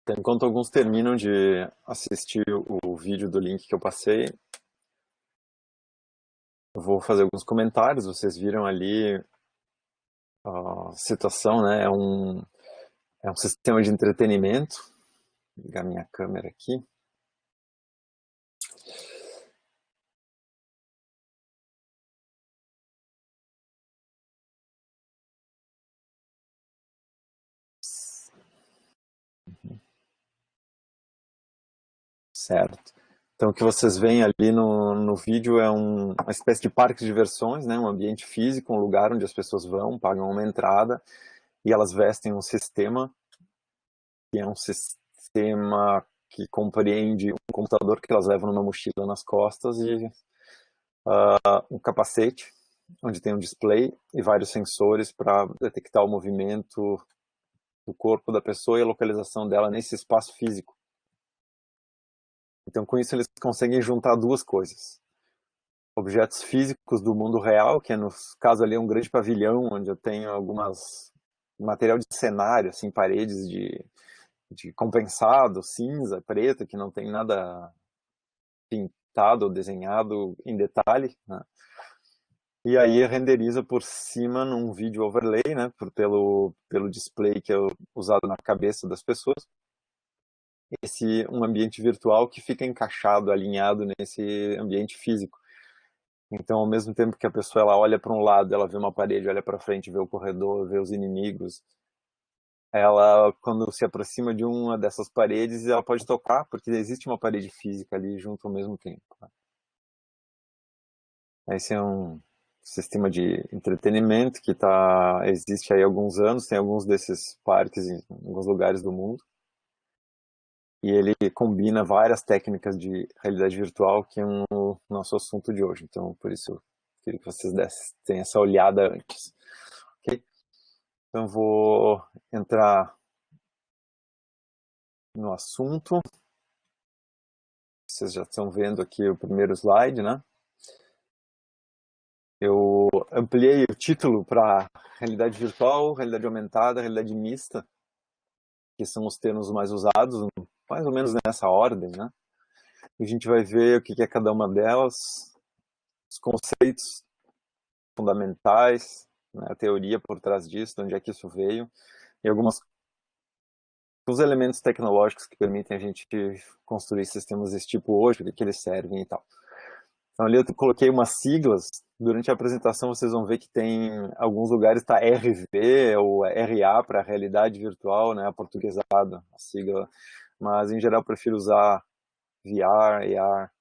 Então, enquanto alguns terminam de assistir o vídeo do link que eu passei, eu vou fazer alguns comentários. Vocês viram ali a situação, né? É um sistema de entretenimento. Vou ligar minha câmera aqui. Certo. Então, o que vocês veem ali no vídeo é uma espécie de parque de diversões, né? Um ambiente físico, um lugar onde as pessoas vão, pagam uma entrada e elas vestem um sistema, que é um sistema que compreende um computador que elas levam numa mochila nas costas e um capacete, onde tem um display e vários sensores para detectar o movimento do corpo da pessoa e a localização dela nesse espaço físico. Então, com isso, eles conseguem juntar duas coisas. Objetos físicos do mundo real, que é, no caso ali, um grande pavilhão, onde eu tenho algumas material de cenário, assim, paredes de compensado, cinza, preto, que não tem nada pintado ou desenhado em detalhe, né? E aí renderiza por cima num vídeo overlay, né, pelo display que é usado na cabeça das pessoas, um ambiente virtual que fica encaixado, alinhado nesse ambiente físico. Então, ao mesmo tempo que a pessoa ela olha para um lado, ela vê uma parede, olha para frente, vê o corredor, vê os inimigos, ela, quando se aproxima de uma dessas paredes, ela pode tocar, porque existe uma parede física ali junto ao mesmo tempo. Esse é um sistema de entretenimento que existe aí há alguns anos, tem alguns desses parques em alguns lugares do mundo. E ele combina várias técnicas de realidade virtual, que é o nosso assunto de hoje. Então, por isso, eu queria que vocês tenham essa olhada antes. Ok? Então, vou entrar no assunto. Vocês já estão vendo aqui o primeiro slide, né? Eu ampliei o título para realidade virtual, realidade aumentada, realidade mista, que são os termos mais usados, mais ou menos nessa ordem, né? E a gente vai ver o que é cada uma delas, os conceitos fundamentais, né, a teoria por trás disso, de onde é que isso veio, e os elementos tecnológicos que permitem a gente construir sistemas desse tipo hoje, o que eles servem e tal. Então ali eu coloquei umas siglas, durante a apresentação vocês vão ver que tem alguns lugares está RV ou RA para realidade virtual, né, aportuguesado a sigla, mas em geral eu prefiro usar VR, AR,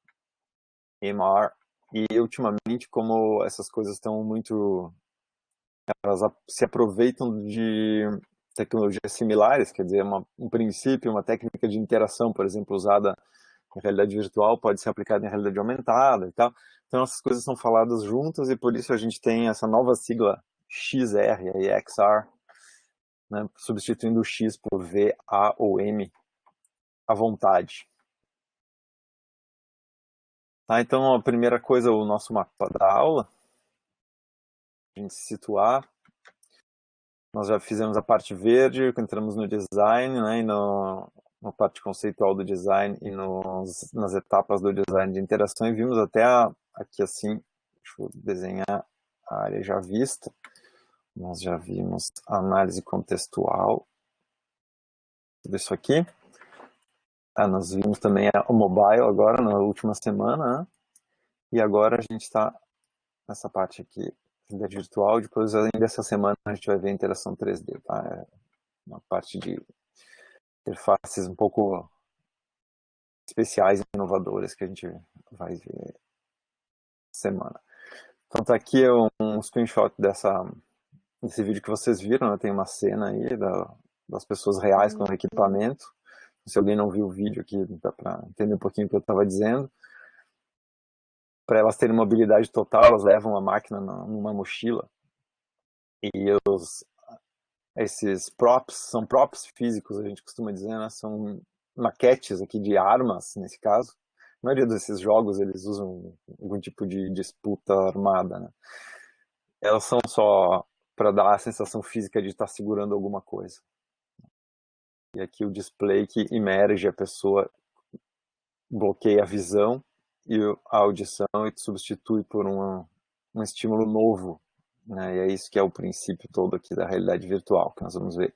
MR, e ultimamente como essas coisas estão muito, elas se aproveitam de tecnologias similares, quer dizer, um princípio, uma técnica de interação, por exemplo, usada em realidade virtual, pode ser aplicada em realidade aumentada e tal. Então essas coisas são faladas juntas e por isso a gente tem essa nova sigla XR e XR, né, substituindo o X por V, A ou M à vontade. Tá, então a primeira coisa, o nosso mapa da aula, a gente se situar. Nós já fizemos a parte verde, entramos no design, né, e na parte conceitual do design e nas etapas do design de interação, e vimos até aqui assim, deixa eu desenhar a área já vista, nós já vimos a análise contextual, tudo isso aqui. Nós vimos também o mobile agora, na última semana, né, e agora a gente está nessa parte aqui, realidade virtual, depois ainda essa semana a gente vai ver a interação 3D, tá? É uma parte de interfaces um pouco especiais e inovadoras que a gente vai ver semana. Então tá aqui um screenshot desse vídeo que vocês viram, né? Tem uma cena aí das pessoas reais com o equipamento. Se alguém não viu o vídeo aqui, dá para entender um pouquinho o que eu estava dizendo. Para elas terem mobilidade total, elas levam a máquina numa mochila. E esses props, são props físicos, a gente costuma dizer, né? São maquetes aqui de armas, nesse caso. A maioria desses jogos, eles usam algum tipo de disputa armada, né? Elas são só para dar a sensação física de estar segurando alguma coisa. E aqui o display que emerge a pessoa, bloqueia a visão e a audição e substitui por um estímulo novo, né? E é isso que é o princípio todo aqui da realidade virtual, que nós vamos ver.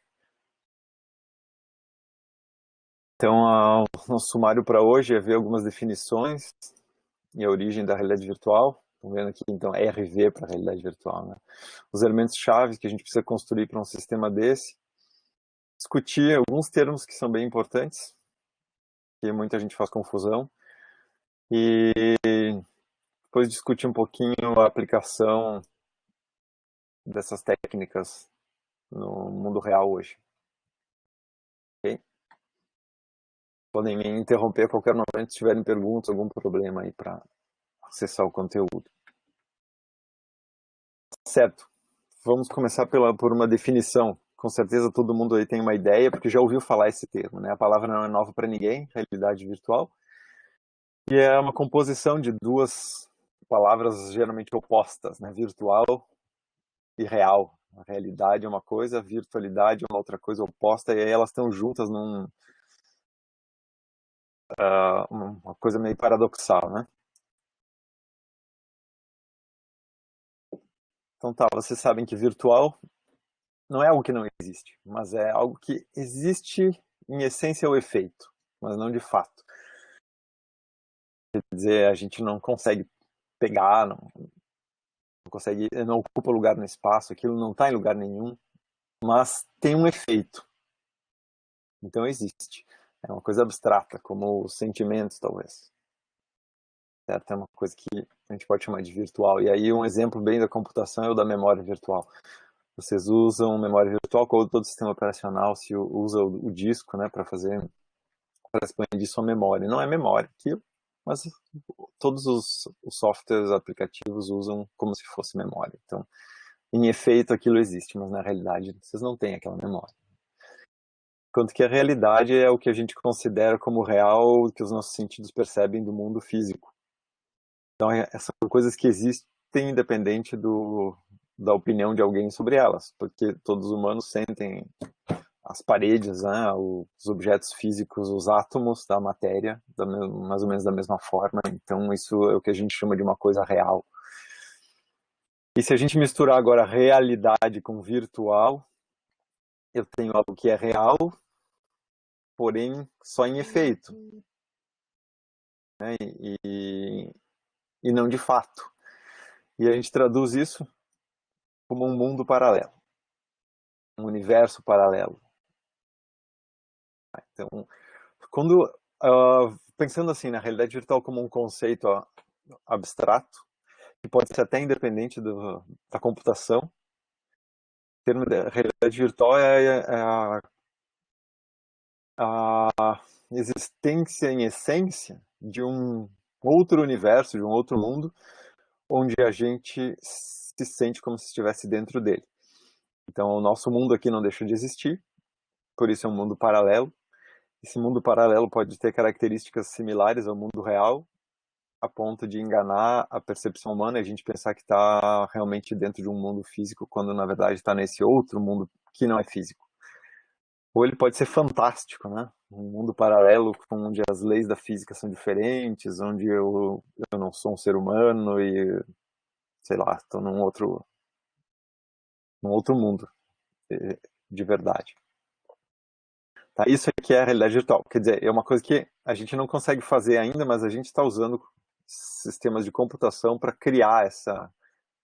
Então, o nosso sumário para hoje é ver algumas definições e a origem da realidade virtual. Estão vendo aqui, então, RV para a realidade virtual, né? Os elementos-chave que a gente precisa construir para um sistema desse. Discutir alguns termos que são bem importantes, que muita gente faz confusão. E depois discutir um pouquinho a aplicação dessas técnicas no mundo real hoje. Ok? Podem me interromper a qualquer momento se tiverem perguntas, algum problema aí para acessar o conteúdo. Certo. Vamos começar por uma definição. Com certeza todo mundo aí tem uma ideia, porque já ouviu falar esse termo, né? A palavra não é nova para ninguém, realidade virtual. E é uma composição de duas palavras geralmente opostas, né? Virtual e real. A realidade é uma coisa, a virtualidade é uma outra coisa oposta, e aí elas estão juntas uma coisa meio paradoxal, né? Então tá, vocês sabem que virtual não é algo que não existe, mas é algo que existe em essência ou efeito, mas não de fato. Quer dizer, a gente não consegue pegar, não consegue, não ocupa lugar no espaço, aquilo não está em lugar nenhum, mas tem um efeito. Então existe. É uma coisa abstrata, como os sentimentos, talvez. Certo? É uma coisa que a gente pode chamar de virtual. E aí um exemplo bem da computação é o da memória virtual. Vocês usam memória virtual, como todo sistema operacional se usa o disco, né, para expandir sua memória. Não é memória aquilo, mas todos os softwares aplicativos usam como se fosse memória. Então, em efeito, aquilo existe, mas na realidade vocês não têm aquela memória. Enquanto que a realidade é o que a gente considera como real, que os nossos sentidos percebem do mundo físico. Então, são coisas que existem independente da opinião de alguém sobre elas, porque todos os humanos sentem as paredes, né, os objetos físicos, os átomos da matéria, mais ou menos da mesma forma. Então, isso é o que a gente chama de uma coisa real. E se a gente misturar agora realidade com virtual, eu tenho algo que é real, porém só em efeito, né, e não de fato. E a gente traduz isso como um mundo paralelo, um universo paralelo. Então, pensando assim na realidade virtual como um conceito abstrato, que pode ser até independente da computação, o termo de realidade virtual é a existência em essência de um outro universo, de um outro mundo, onde a gente se sente como se estivesse dentro dele. Então, o nosso mundo aqui não deixa de existir, por isso é um mundo paralelo. Esse mundo paralelo pode ter características similares ao mundo real, a ponto de enganar a percepção humana e a gente pensar que está realmente dentro de um mundo físico, quando na verdade está nesse outro mundo que não é físico. Ou ele pode ser fantástico, né? Um mundo paralelo onde as leis da física são diferentes, onde eu não sou um ser humano e, sei lá, estou num outro mundo de verdade. Tá? Isso aqui é a realidade virtual. Quer dizer, é uma coisa que a gente não consegue fazer ainda, mas a gente está usando sistemas de computação para criar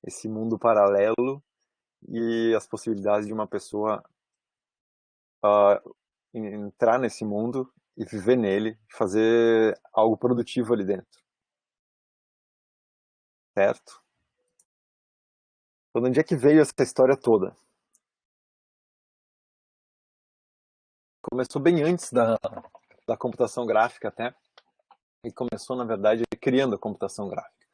esse mundo paralelo e as possibilidades de uma pessoa entrar nesse mundo e viver nele, fazer algo produtivo ali dentro. Certo? Então, de onde é que veio essa história toda? Começou bem antes da computação gráfica até, e começou, na verdade, criando a computação gráfica.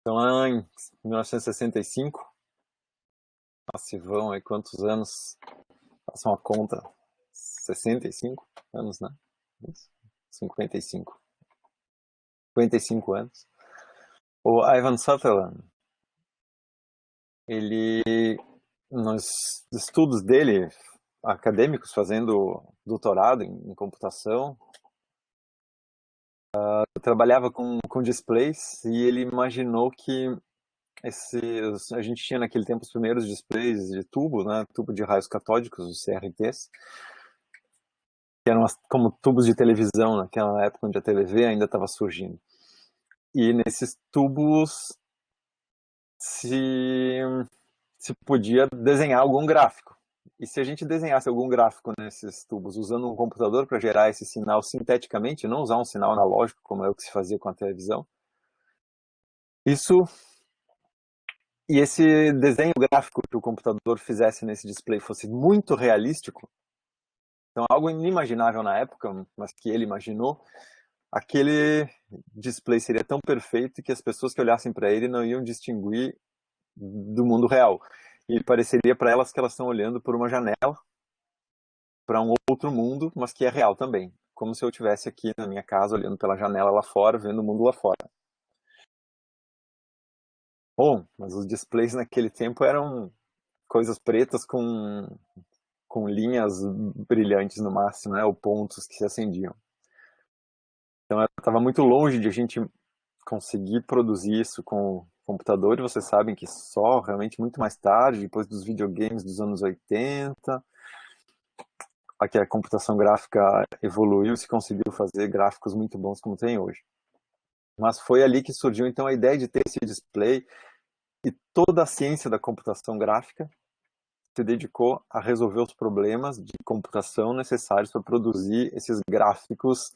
Então, lá em 1965, se vão aí quantos anos, façam a conta, 65 anos, né? 55. 55 anos. O Ivan Sutherland, ele, nos estudos dele, acadêmicos fazendo doutorado em computação. Eu trabalhava com displays e ele imaginou que a gente tinha naquele tempo os primeiros displays de tubo, né, tubo de raios catódicos, os CRTs, que eram como tubos de televisão naquela época onde a TV ainda estava surgindo. E nesses tubos se, se podia desenhar algum gráfico. E se a gente desenhasse algum gráfico nesses tubos usando um computador para gerar esse sinal sinteticamente, não usar um sinal analógico como é o que se fazia com a televisão, isso e esse desenho gráfico que o computador fizesse nesse display fosse muito realístico, então algo inimaginável na época, mas que ele imaginou, aquele display seria tão perfeito que as pessoas que olhassem para ele não iam distinguir do mundo real. E pareceria para elas que elas estão olhando por uma janela para um outro mundo, mas que é real também. Como se eu estivesse aqui na minha casa olhando pela janela lá fora, vendo o mundo lá fora. Bom, mas os displays naquele tempo eram coisas pretas com linhas brilhantes no máximo, né, ou pontos que se acendiam. Então estava muito longe de a gente conseguir produzir isso com o computador, e vocês sabem que só realmente muito mais tarde, depois dos videogames dos anos 80, que a computação gráfica evoluiu e se conseguiu fazer gráficos muito bons como tem hoje. Mas foi ali que surgiu então a ideia de ter esse display, e toda a ciência da computação gráfica se dedicou a resolver os problemas de computação necessários para produzir esses gráficos,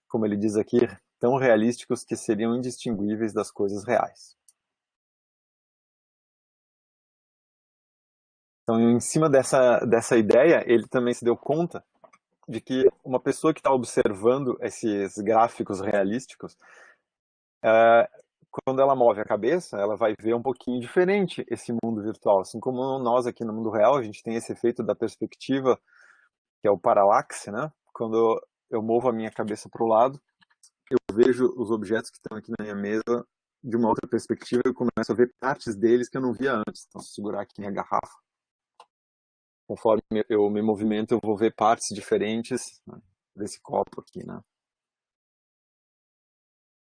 como ele diz aqui, tão realísticos que seriam indistinguíveis das coisas reais. Então, em cima dessa ideia, ele também se deu conta de que uma pessoa que está observando esses gráficos realísticos, quando ela move a cabeça, ela vai ver um pouquinho diferente esse mundo virtual. Assim como nós aqui no mundo real, a gente tem esse efeito da perspectiva, que é o paralaxe, né? Quando eu movo a minha cabeça para o lado, eu vejo os objetos que estão aqui na minha mesa de uma outra perspectiva, eu começo a ver partes deles que eu não via antes. Então, se segurar aqui minha garrafa, conforme eu me movimento, eu vou ver partes diferentes, né, desse copo aqui, né?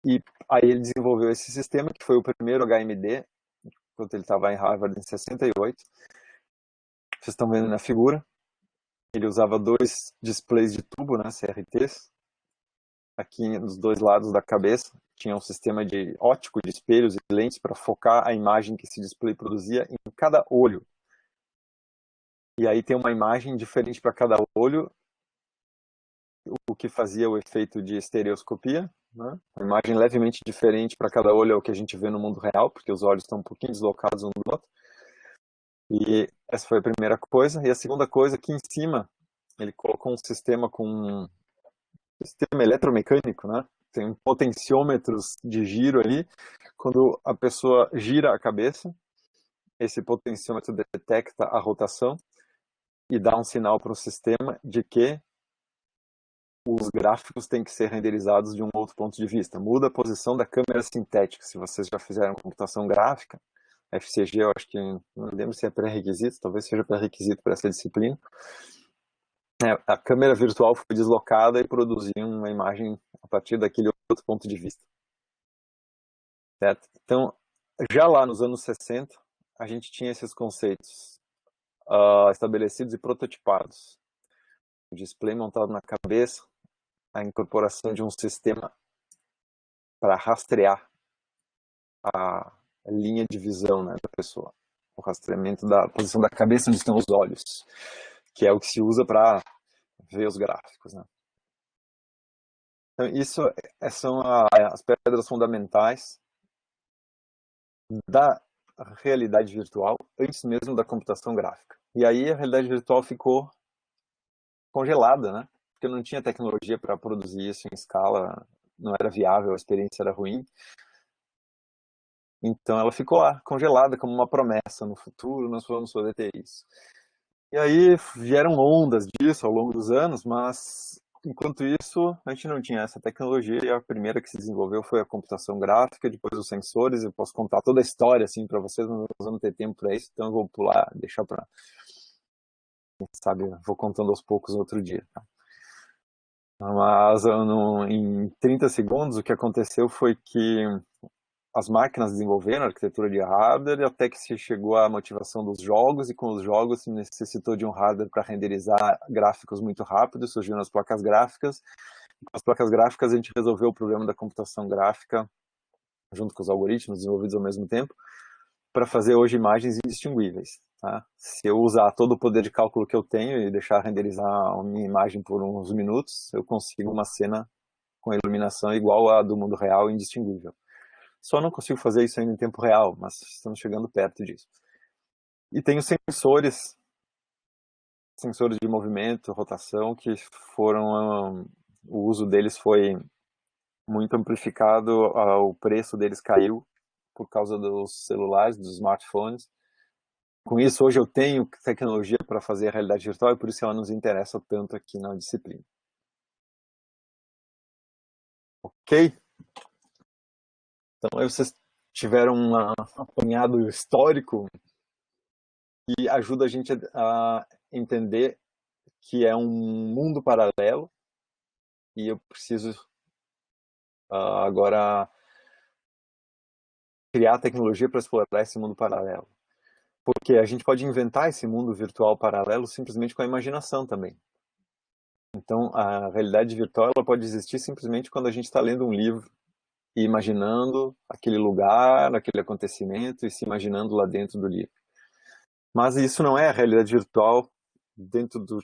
E aí ele desenvolveu esse sistema, que foi o primeiro HMD, enquanto ele estava em Harvard em 68. Vocês estão vendo na figura. Ele usava dois displays de tubo, né, CRTs, aqui nos dois lados da cabeça. Tinha um sistema de óptico, de espelhos e lentes para focar a imagem que esse display produzia em cada olho. E aí tem uma imagem diferente para cada olho, o que fazia o efeito de estereoscopia, né? Uma imagem levemente diferente para cada olho é o que a gente vê no mundo real, porque os olhos estão um pouquinho deslocados um do outro. E essa foi a primeira coisa. E a segunda coisa, aqui em cima, ele colocou um sistema sistema eletromecânico, né? Tem potenciômetros de giro ali. Quando a pessoa gira a cabeça, esse potenciômetro detecta a rotação e dá um sinal para o sistema de que os gráficos têm que ser renderizados de um outro ponto de vista. Muda a posição da câmera sintética. Se vocês já fizeram computação gráfica, FCG, eu acho que não lembro se é pré-requisito, talvez seja pré-requisito para essa disciplina. A câmera virtual foi deslocada e produziu uma imagem a partir daquele outro ponto de vista. Certo? Então, já lá nos anos 60, a gente tinha esses conceitos estabelecidos e prototipados. O display montado na cabeça, a incorporação de um sistema para rastrear a linha de visão, né, da pessoa. O rastreamento da posição da cabeça onde estão os olhos, que é o que se usa para ver os gráficos, né? Então, isso são as pedras fundamentais da realidade virtual, antes mesmo da computação gráfica. E aí a realidade virtual ficou congelada, né? Porque não tinha tecnologia para produzir isso em escala, não era viável, a experiência era ruim. Então ela ficou lá, congelada, como uma promessa. No futuro nós vamos poder ter isso. E aí vieram ondas disso ao longo dos anos, mas enquanto isso a gente não tinha essa tecnologia, e a primeira que se desenvolveu foi a computação gráfica, depois os sensores. Eu posso contar toda a história assim para vocês, mas nós vamos ter tempo para isso, então eu vou pular, deixar para Quem sabe vou contando aos poucos outro dia. Tá? Mas em 30 segundos o que aconteceu foi que as máquinas desenvolveram a arquitetura de hardware até que se chegou à motivação dos jogos, e com os jogos se necessitou de um hardware para renderizar gráficos muito rápido, surgiram as placas gráficas. Com as placas gráficas a gente resolveu o problema da computação gráfica junto com os algoritmos desenvolvidos ao mesmo tempo, para fazer hoje imagens indistinguíveis. Tá? Se eu usar todo o poder de cálculo que eu tenho e deixar renderizar a minha imagem por uns minutos, eu consigo uma cena com iluminação igual à do mundo real, indistinguível. Só não consigo fazer isso ainda em tempo real, mas estamos chegando perto disso. E tem os sensores de movimento, rotação, que foram, o uso deles foi muito amplificado, o preço deles caiu por causa dos celulares, dos smartphones. Com isso, hoje eu tenho tecnologia para fazer a realidade virtual e por isso ela nos interessa tanto aqui na disciplina. Ok? Então aí vocês tiveram um apanhado histórico que ajuda a gente a entender que é um mundo paralelo e eu preciso agora criar tecnologia para explorar esse mundo paralelo. Porque a gente pode inventar esse mundo virtual paralelo simplesmente com a imaginação também. Então, a realidade virtual ela pode existir simplesmente quando a gente está lendo um livro e imaginando aquele lugar, aquele acontecimento e se imaginando lá dentro do livro. Mas isso não é a realidade virtual dentro do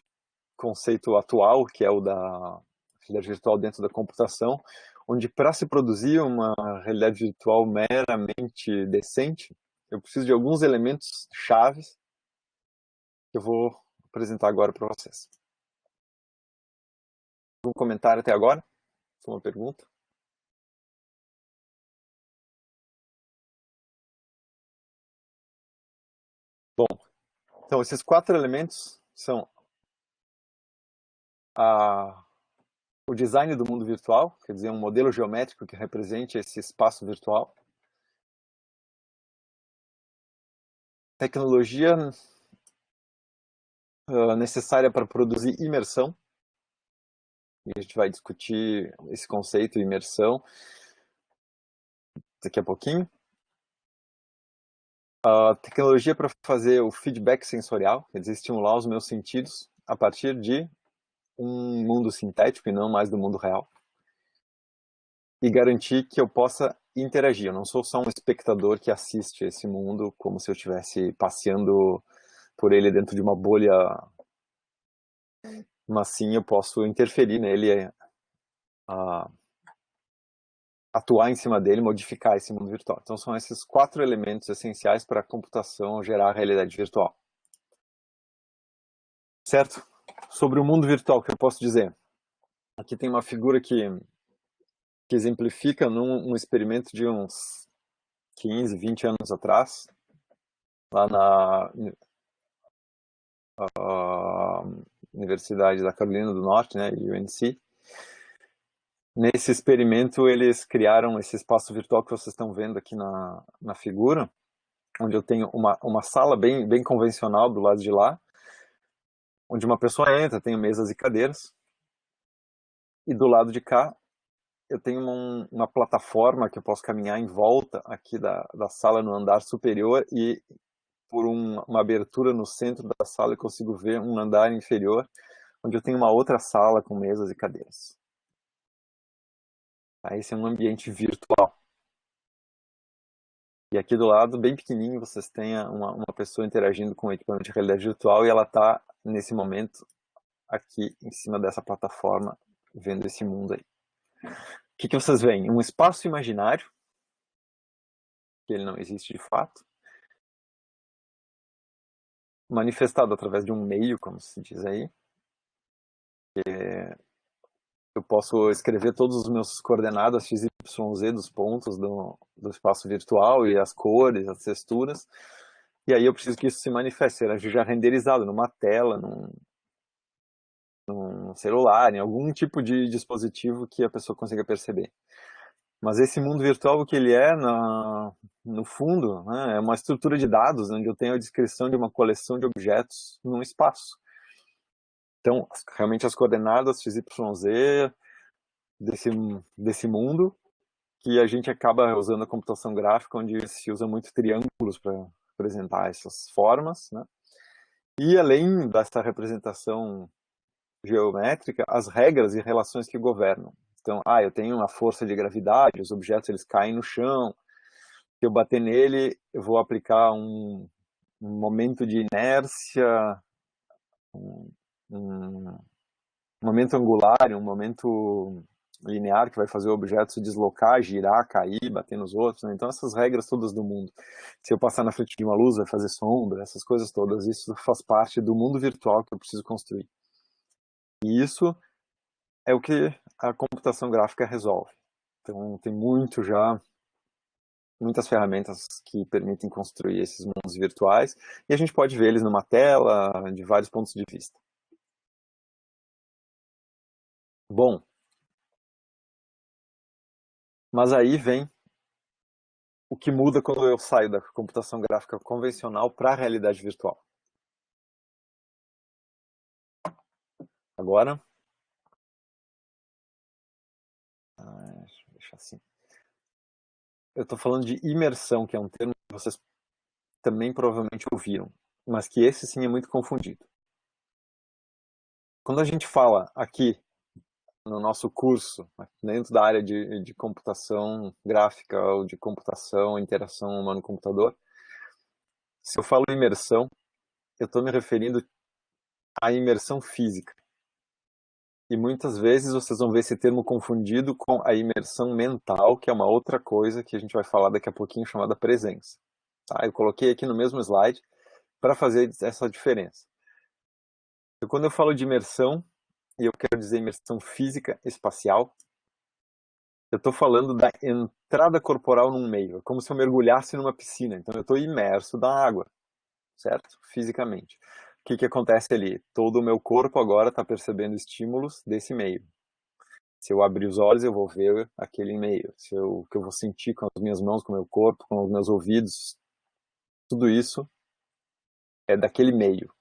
conceito atual, que é o da realidade virtual dentro da computação, onde para se produzir uma realidade virtual meramente decente, eu preciso de alguns elementos chaves que eu vou apresentar agora para vocês. Um comentário até agora? Uma pergunta? Bom, então esses 4 elementos são o design do mundo virtual, quer dizer, um modelo geométrico que represente esse espaço virtual. Tecnologia necessária para produzir imersão. E a gente vai discutir esse conceito de imersão daqui a pouquinho. Tecnologia para fazer o feedback sensorial, quer dizer, estimular os meus sentidos a partir de um mundo sintético e não mais do mundo real. E garantir que eu possa interagir. Eu não sou só um espectador que assiste esse mundo como se eu estivesse passeando por ele dentro de uma bolha, mas sim eu posso interferir nele, atuar em cima dele, modificar esse mundo virtual. Então são esses 4 elementos essenciais para a computação gerar a realidade virtual. Certo? Sobre o mundo virtual, o que eu posso dizer? Aqui tem uma figura que exemplifica num experimento de uns 15, 20 anos atrás, lá na Universidade da Carolina do Norte, né, UNC. Nesse experimento, eles criaram esse espaço virtual que vocês estão vendo aqui na figura, onde eu tenho uma sala bem convencional do lado de lá, onde uma pessoa entra, tenho mesas e cadeiras, e do lado de cá eu tenho uma plataforma que eu posso caminhar em volta aqui da sala no andar superior e por uma abertura no centro da sala eu consigo ver um andar inferior, onde eu tenho uma outra sala com mesas e cadeiras. Esse é um ambiente virtual. E aqui do lado, bem pequenininho, vocês têm uma pessoa interagindo com o equipamento de realidade virtual e ela está, nesse momento, aqui em cima dessa plataforma, vendo esse mundo aí. O que vocês veem? Um espaço imaginário, que ele não existe de fato, manifestado através de um meio, como se diz aí. Eu posso escrever todos os meus coordenadas x, y, z dos pontos do espaço virtual e as cores, as texturas. E aí eu preciso que isso se manifeste, seja já renderizado numa tela, num celular, em algum tipo de dispositivo que a pessoa consiga perceber. Mas esse mundo virtual, o que ele é, no fundo, né, é uma estrutura de dados, onde eu tenho a descrição de uma coleção de objetos num espaço. Então, realmente as coordenadas XYZ desse mundo, que a gente acaba usando a computação gráfica, onde se usa muito triângulos para representar essas formas, né? E além dessa representação geométrica, as regras e relações que governam. Então, eu tenho uma força de gravidade, os objetos eles caem no chão, se eu bater nele, eu vou aplicar um momento de inércia, um momento angular, um momento linear que vai fazer o objeto se deslocar, girar, cair, bater nos outros, né? Então essas regras todas do mundo. Se eu passar na frente de uma luz, vai fazer sombra, essas coisas todas, isso faz parte do mundo virtual que eu preciso construir. E isso é o que a computação gráfica resolve. Então tem muitas ferramentas que permitem construir esses mundos virtuais, e a gente pode ver eles numa tela, de vários pontos de vista. Bom, mas aí vem o que muda quando eu saio da computação gráfica convencional para a realidade virtual. Agora, deixa assim. Eu estou falando de imersão, que é um termo que vocês também provavelmente ouviram, mas que esse sim é muito confundido. Quando a gente fala aqui no nosso curso, dentro da área de computação gráfica ou de computação, interação humano-computador, se eu falo imersão, eu estou me referindo à imersão física. E muitas vezes vocês vão ver esse termo confundido com a imersão mental, que é uma outra coisa que a gente vai falar daqui a pouquinho, chamada presença. Tá? Eu coloquei aqui no mesmo slide para fazer essa diferença. Então, quando eu falo de imersão, e eu quero dizer imersão física espacial, eu estou falando da entrada corporal num meio. É como se eu mergulhasse numa piscina. Então eu estou imerso na água, certo? Fisicamente. O que acontece ali? Todo o meu corpo agora está percebendo estímulos desse meio. Se eu abrir os olhos, eu vou ver aquele meio. O que eu vou sentir com as minhas mãos, com o meu corpo, com os meus ouvidos, tudo isso é daquele meio.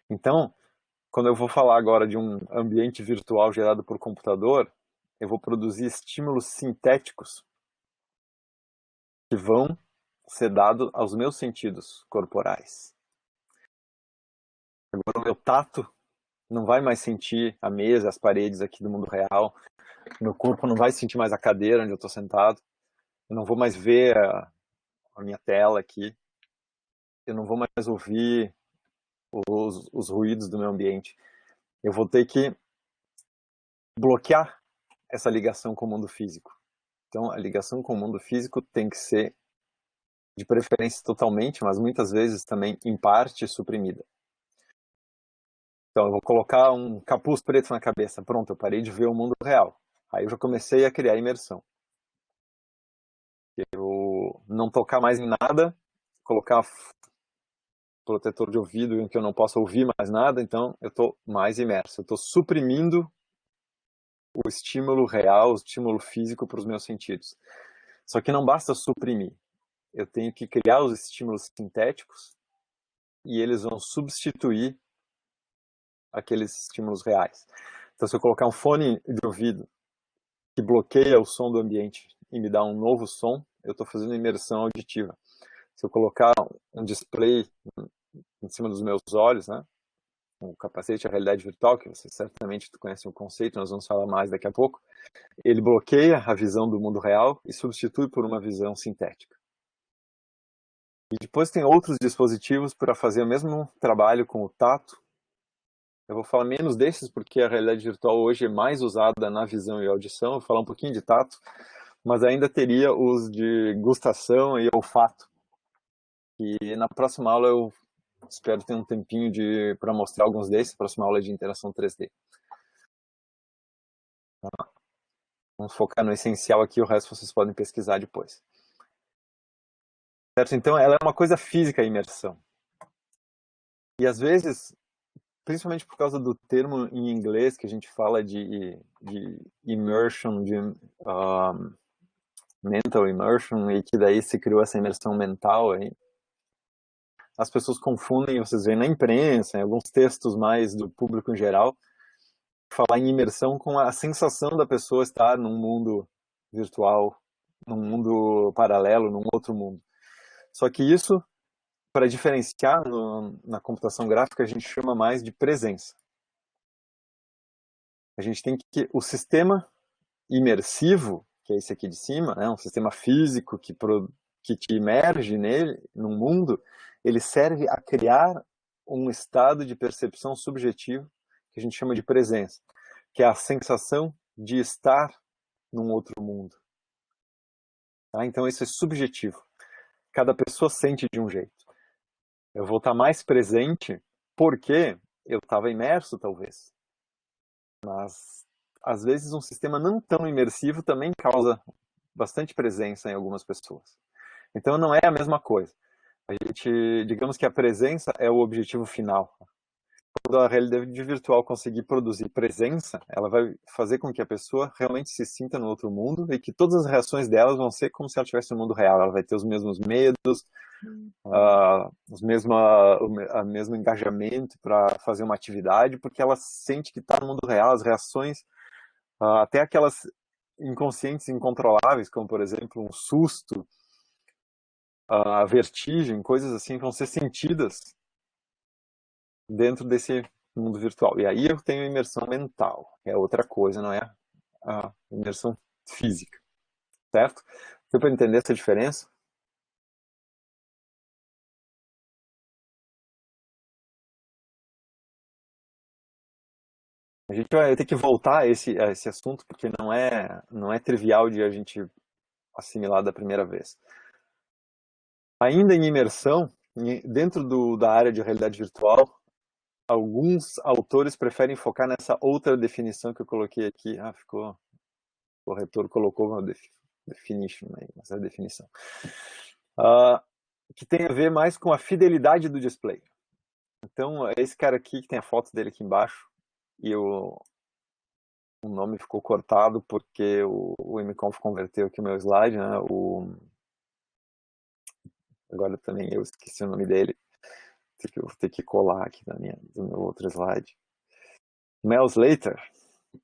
Então, quando eu vou falar agora de um ambiente virtual gerado por computador, eu vou produzir estímulos sintéticos que vão ser dados aos meus sentidos corporais. Agora, o meu tato não vai mais sentir a mesa, as paredes aqui do mundo real. Meu corpo não vai sentir mais a cadeira onde eu estou sentado. Eu não vou mais ver a minha tela aqui. Eu não vou mais ouvir os ruídos do meu ambiente. Eu vou ter que bloquear essa ligação com o mundo físico. Então, a ligação com o mundo físico tem que ser, de preferência totalmente, mas muitas vezes também em parte suprimida. Então, eu vou colocar um capuz preto na cabeça. Pronto, eu parei de ver o mundo real. Aí eu já comecei a criar imersão. Eu não tocar mais em nada, colocar protetor de ouvido em que eu não posso ouvir mais nada, então eu estou mais imerso. Eu estou suprimindo o estímulo real, o estímulo físico para os meus sentidos. Só que não basta suprimir. Eu tenho que criar os estímulos sintéticos e eles vão substituir aqueles estímulos reais. Então, se eu colocar um fone de ouvido que bloqueia o som do ambiente e me dá um novo som, eu estou fazendo imersão auditiva. Se eu colocar um display em cima dos meus olhos, né, um capacete, a realidade virtual, que você certamente conhece o conceito, nós vamos falar mais daqui a pouco, ele bloqueia a visão do mundo real e substitui por uma visão sintética. E depois tem outros dispositivos para fazer o mesmo trabalho com o tato. Eu vou falar menos desses porque a realidade virtual hoje é mais usada na visão e audição. Eu vou falar um pouquinho de tato, mas ainda teria os de gustação e olfato. E na próxima aula eu espero ter um tempinho para mostrar alguns desses. Próxima aula é de interação 3D. Vamos focar no essencial aqui, o resto vocês podem pesquisar depois. Certo? Então ela é uma coisa física, a imersão. E às vezes, principalmente por causa do termo em inglês que a gente fala de immersion, de mental immersion, e que daí se criou essa imersão mental aí. as pessoas confundem, vocês veem na imprensa, em alguns textos mais do público em geral, falar em imersão com a sensação da pessoa estar num mundo virtual, num mundo paralelo, num outro mundo. Só que isso, para diferenciar na computação gráfica, a gente chama mais de presença. A gente tem que o sistema imersivo, que é esse aqui de cima, né, um sistema físico que te imerge nele, num mundo, ele serve a criar um estado de percepção subjetivo que a gente chama de presença, que é a sensação de estar num outro mundo. Tá? Então isso é subjetivo. Cada pessoa sente de um jeito. Eu vou estar mais presente porque eu estava imerso, talvez. Mas, às vezes, um sistema não tão imersivo também causa bastante presença em algumas pessoas. Então, não é a mesma coisa. A gente, digamos que a presença é o objetivo final. Quando a realidade virtual conseguir produzir presença, ela vai fazer com que a pessoa realmente se sinta no outro mundo e que todas as reações delas vão ser como se ela estivesse no mundo real. Ela vai ter os mesmos medos, o mesmo engajamento para fazer uma atividade, porque ela sente que está no mundo real, as reações, até aquelas inconscientes incontroláveis, como por exemplo um susto, a vertigem, coisas assim, vão ser sentidas dentro desse mundo virtual. E aí eu tenho imersão mental, que é outra coisa, não é a imersão física, certo? Deu para entender essa diferença? A gente vai ter que voltar a esse assunto, porque não é trivial de a gente assimilar da primeira vez. Ainda em imersão, dentro da área de realidade virtual, alguns autores preferem focar nessa outra definição que eu coloquei aqui. O corretor colocou uma definition aí, essa definição. Que tem a ver mais com a fidelidade do display. Então, esse cara aqui, que tem a foto dele aqui embaixo, e o nome ficou cortado porque o MConf converteu aqui o meu slide, né? Agora também eu esqueci o nome dele. Vou ter que colar aqui do meu outro slide. Mel Slater,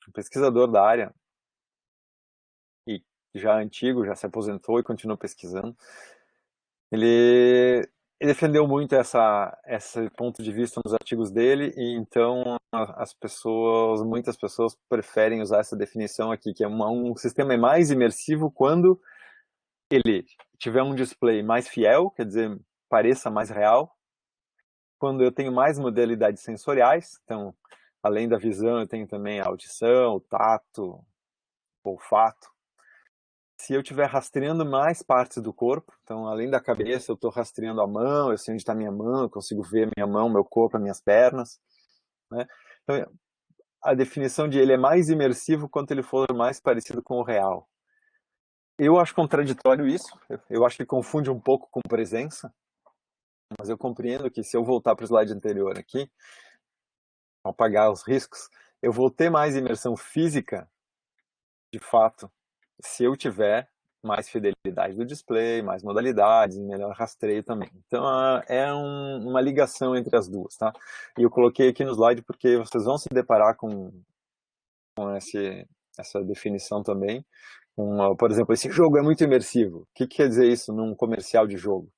um pesquisador da área, e já antigo, já se aposentou e continua pesquisando. Ele defendeu muito esse ponto de vista nos artigos dele, e então muitas pessoas preferem usar essa definição aqui, que é um sistema mais imersivo quando ele tiver um display mais fiel, quer dizer, pareça mais real, quando eu tenho mais modalidades sensoriais, então, além da visão, eu tenho também a audição, o tato, o olfato. Se eu estiver rastreando mais partes do corpo, então, além da cabeça, eu estou rastreando a mão, eu sei onde está minha mão, eu consigo ver minha mão, meu corpo, as minhas pernas, né? Então, a definição de ele é mais imersivo quanto ele for mais parecido com o real. Eu acho contraditório isso, eu acho que confunde um pouco com presença, mas eu compreendo que se eu voltar para o slide anterior aqui, apagar os riscos, eu vou ter mais imersão física, de fato, se eu tiver mais fidelidade do display, mais modalidades, melhor rastreio também. Então é uma ligação entre as duas, tá? E eu coloquei aqui no slide porque vocês vão se deparar com essa definição também. Por exemplo, esse jogo é muito imersivo. O que quer dizer isso num comercial de jogo?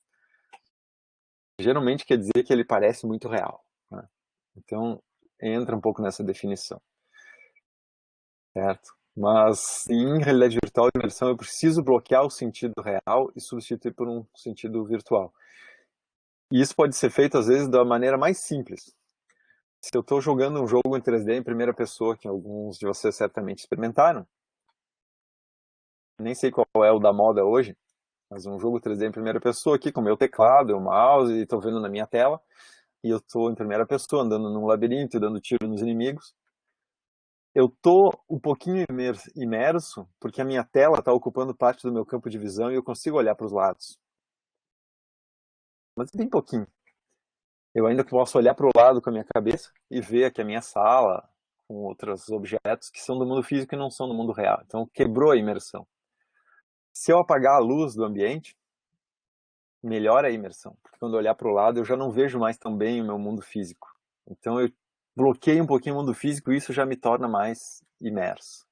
Geralmente quer dizer que ele parece muito real, né? Então entra um pouco nessa definição, certo? Mas em realidade virtual e imersão eu preciso bloquear o sentido real e substituir por um sentido virtual. E isso pode ser feito às vezes da maneira mais simples. Se eu estou jogando um jogo em 3D em primeira pessoa, que alguns de vocês certamente experimentaram, nem sei qual é o da moda hoje, mas um jogo 3D em primeira pessoa aqui com o meu teclado, o mouse, e estou vendo na minha tela, e eu estou em primeira pessoa andando num labirinto, dando tiro nos inimigos. Eu tô um pouquinho imerso, porque a minha tela está ocupando parte do meu campo de visão e eu consigo olhar para os lados. Mas bem pouquinho. Eu ainda posso olhar para o lado com a minha cabeça e ver aqui a minha sala, com outros objetos que são do mundo físico e não são do mundo real. Então quebrou a imersão. Se eu apagar a luz do ambiente, melhora a imersão. Porque quando eu olhar para o lado, eu já não vejo mais tão bem o meu mundo físico. Então eu bloqueio um pouquinho o mundo físico e isso já me torna mais imerso.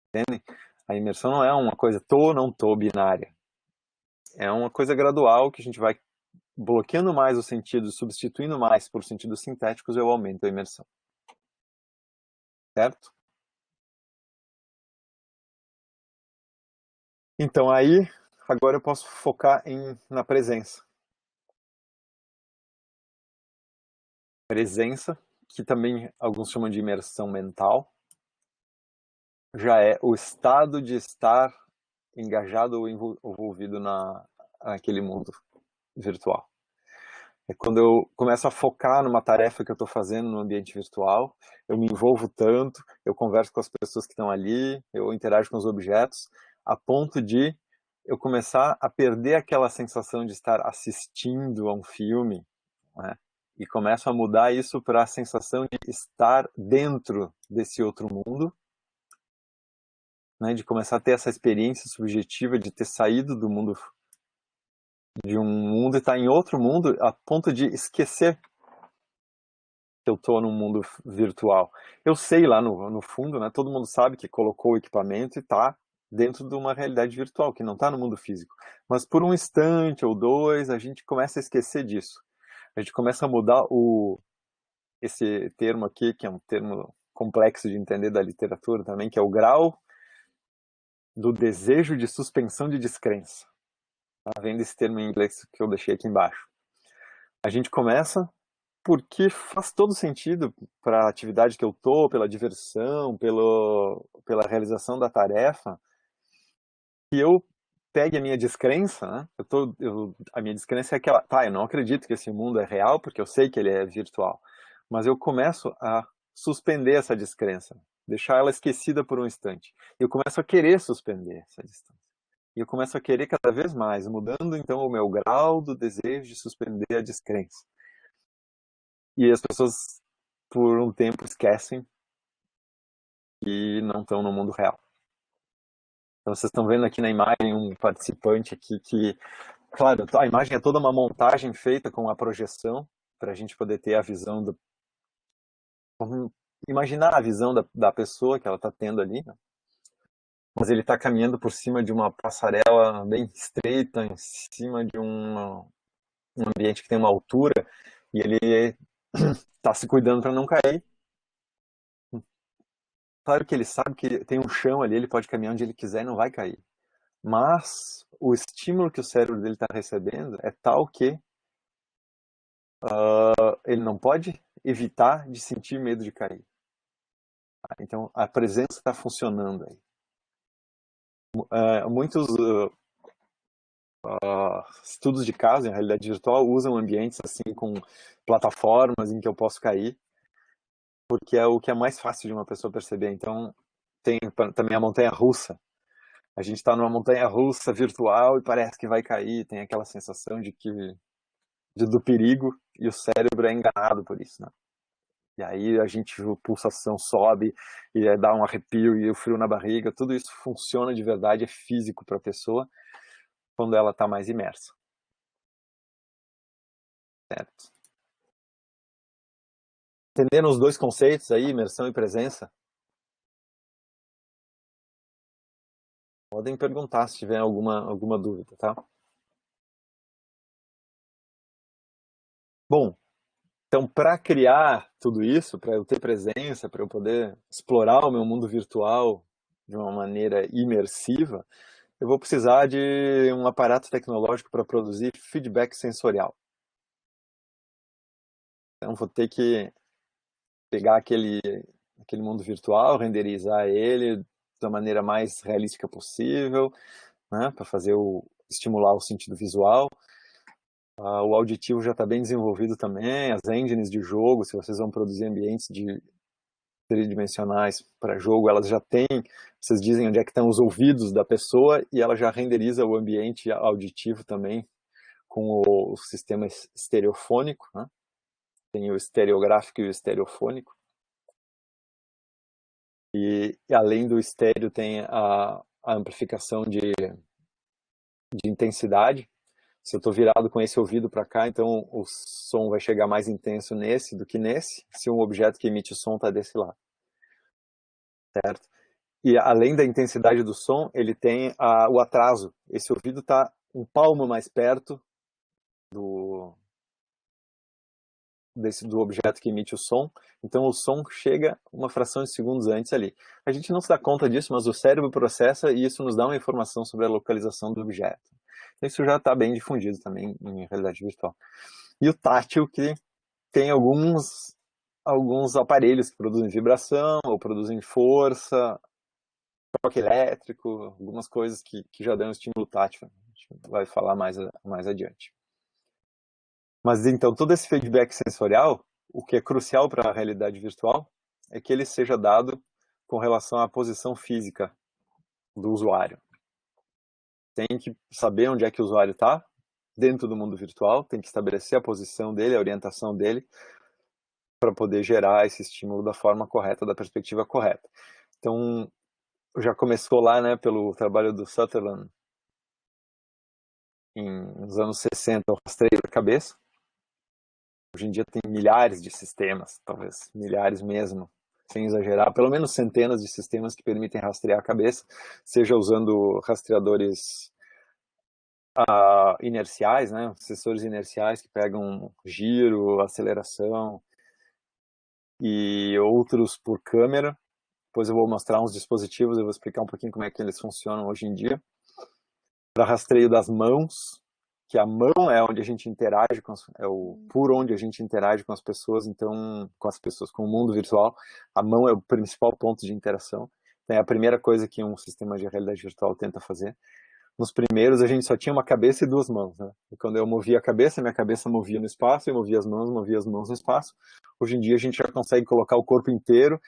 Entendem? A imersão não é uma coisa tô ou não tô binária. É uma coisa gradual que a gente vai bloqueando mais os sentidos, substituindo mais por sentidos sintéticos, eu aumento a imersão. Certo? Então aí, agora eu posso focar na presença. Presença, que também alguns chamam de imersão mental, já é o estado de estar engajado ou envolvido naquele mundo virtual. É quando eu começo a focar numa tarefa que eu estou fazendo no ambiente virtual, eu me envolvo tanto, eu converso com as pessoas que estão ali, eu interajo com os objetos, a ponto de eu começar a perder aquela sensação de estar assistindo a um filme, né? E começo a mudar isso para a sensação de estar dentro desse outro mundo, né? De começar a ter essa experiência subjetiva de ter saído do mundo, de um mundo e estar em outro mundo, a ponto de esquecer que eu estou num mundo virtual. Eu sei lá no fundo, né? Todo mundo sabe que colocou o equipamento e está dentro de uma realidade virtual, que não está no mundo físico. Mas por um instante ou dois, a gente começa a esquecer disso. A gente começa a mudar esse termo aqui, que é um termo complexo de entender da literatura também, que é o grau do desejo de suspensão de descrença. Tá vendo esse termo em inglês que eu deixei aqui embaixo? A gente começa porque faz todo sentido para a atividade que eu tô, pela diversão, pela realização da tarefa, que eu pegue a minha descrença, né? A minha descrença é aquela, tá, eu não acredito que esse mundo é real, porque eu sei que ele é virtual, mas eu começo a suspender essa descrença, deixar ela esquecida por um instante. Eu começo a querer suspender essa distância. E eu começo a querer cada vez mais, mudando então o meu grau do desejo de suspender a descrença. E as pessoas, por um tempo, esquecem que não estão no mundo real. Então, vocês estão vendo aqui na imagem um participante aqui que, claro, a imagem é toda uma montagem feita com a projeção, para a gente poder ter a visão do. Imaginar a visão da pessoa que ela está tendo ali, né? Mas ele está caminhando por cima de uma passarela bem estreita, em cima de um ambiente que tem uma altura, e ele está se cuidando para não cair. Claro que ele sabe que tem um chão ali, ele pode caminhar onde ele quiser e não vai cair. Mas o estímulo que o cérebro dele está recebendo é tal que ele não pode evitar de sentir medo de cair. Então a presença está funcionando aí. Muitos estudos de caso em realidade virtual usam ambientes assim com plataformas em que eu posso cair, porque é o que é mais fácil de uma pessoa perceber. Então tem também a montanha russa. A gente está numa montanha russa virtual e parece que vai cair, tem aquela sensação do perigo, e o cérebro é enganado por isso, né? E aí a pulsação sobe, e dá um arrepio e o frio na barriga, tudo isso funciona de verdade, é físico para a pessoa, quando ela está mais imersa. Certo? Entenderam os dois conceitos aí, imersão e presença? Podem perguntar se tiver alguma dúvida, tá? Bom, então para criar tudo isso, para eu ter presença, para eu poder explorar o meu mundo virtual de uma maneira imersiva, eu vou precisar de um aparato tecnológico para produzir feedback sensorial. Então vou ter que pegar aquele mundo virtual, renderizar ele da maneira mais realística possível, né, para estimular o sentido visual. O auditivo já está bem desenvolvido também, as engines de jogo, se vocês vão produzir ambientes tridimensionais para jogo, elas já têm, vocês dizem onde é que estão os ouvidos da pessoa e ela já renderiza o ambiente auditivo também com o sistema estereofônico, né? Tem o estereográfico e o estereofônico. E além do estéreo tem a amplificação de intensidade. Se eu estou virado com esse ouvido para cá, então o som vai chegar mais intenso nesse do que nesse, se um objeto que emite o som está desse lado, certo? E além da intensidade do som, ele tem o atraso. Esse ouvido está um palmo mais perto do, do objeto que emite o som, então o som chega uma fração de segundos antes ali. A gente não se dá conta disso, mas o cérebro processa e isso nos dá uma informação sobre a localização do objeto. Então isso já está bem difundido também em realidade virtual. E o tátil, que tem alguns aparelhos que produzem vibração ou produzem força, choque elétrico, algumas coisas que já dão estímulo tátil. A gente vai falar mais adiante. Mas então, todo esse feedback sensorial, o que é crucial para a realidade virtual, é que ele seja dado com relação à posição física do usuário. Tem que saber onde é que o usuário está dentro do mundo virtual, tem que estabelecer a posição dele, a orientação dele, para poder gerar esse estímulo da forma correta, da perspectiva correta. Então, já começou lá, né, pelo trabalho do Sutherland, nos anos 60, o rastreio da cabeça. Hoje em dia tem milhares de sistemas, talvez milhares mesmo, sem exagerar, pelo menos centenas de sistemas que permitem rastrear a cabeça, seja usando rastreadores inerciais, né, sensores inerciais que pegam giro, aceleração, e outros por câmera. Depois eu vou mostrar uns dispositivos, eu vou explicar um pouquinho como é que eles funcionam hoje em dia. Para rastreio das mãos, que a mão é onde a gente interage por onde a gente interage com as pessoas, então com o mundo virtual, a mão é o principal ponto de interação. Então, é a primeira coisa que um sistema de realidade virtual tenta fazer. Nos primeiros a gente só tinha uma cabeça e duas mãos, né? E quando eu movia a cabeça, minha cabeça movia no espaço, eu movia as mãos no espaço. Hoje em dia a gente já consegue colocar o corpo inteiro,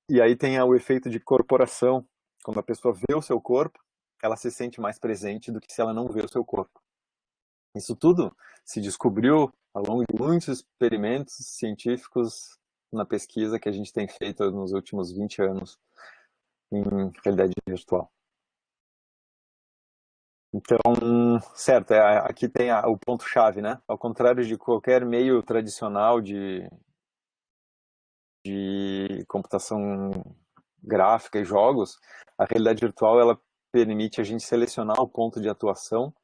e aí tem o efeito de corporação. Quando a pessoa vê o seu corpo, ela se sente mais presente do que se ela não vê o seu corpo. Isso tudo se descobriu ao longo de muitos experimentos científicos na pesquisa que a gente tem feito nos últimos 20 anos em realidade virtual. Então, certo, aqui tem o ponto-chave, né? Ao contrário de qualquer meio tradicional de computação gráfica e jogos, a realidade virtual ela permite a gente selecionar o ponto de atuação,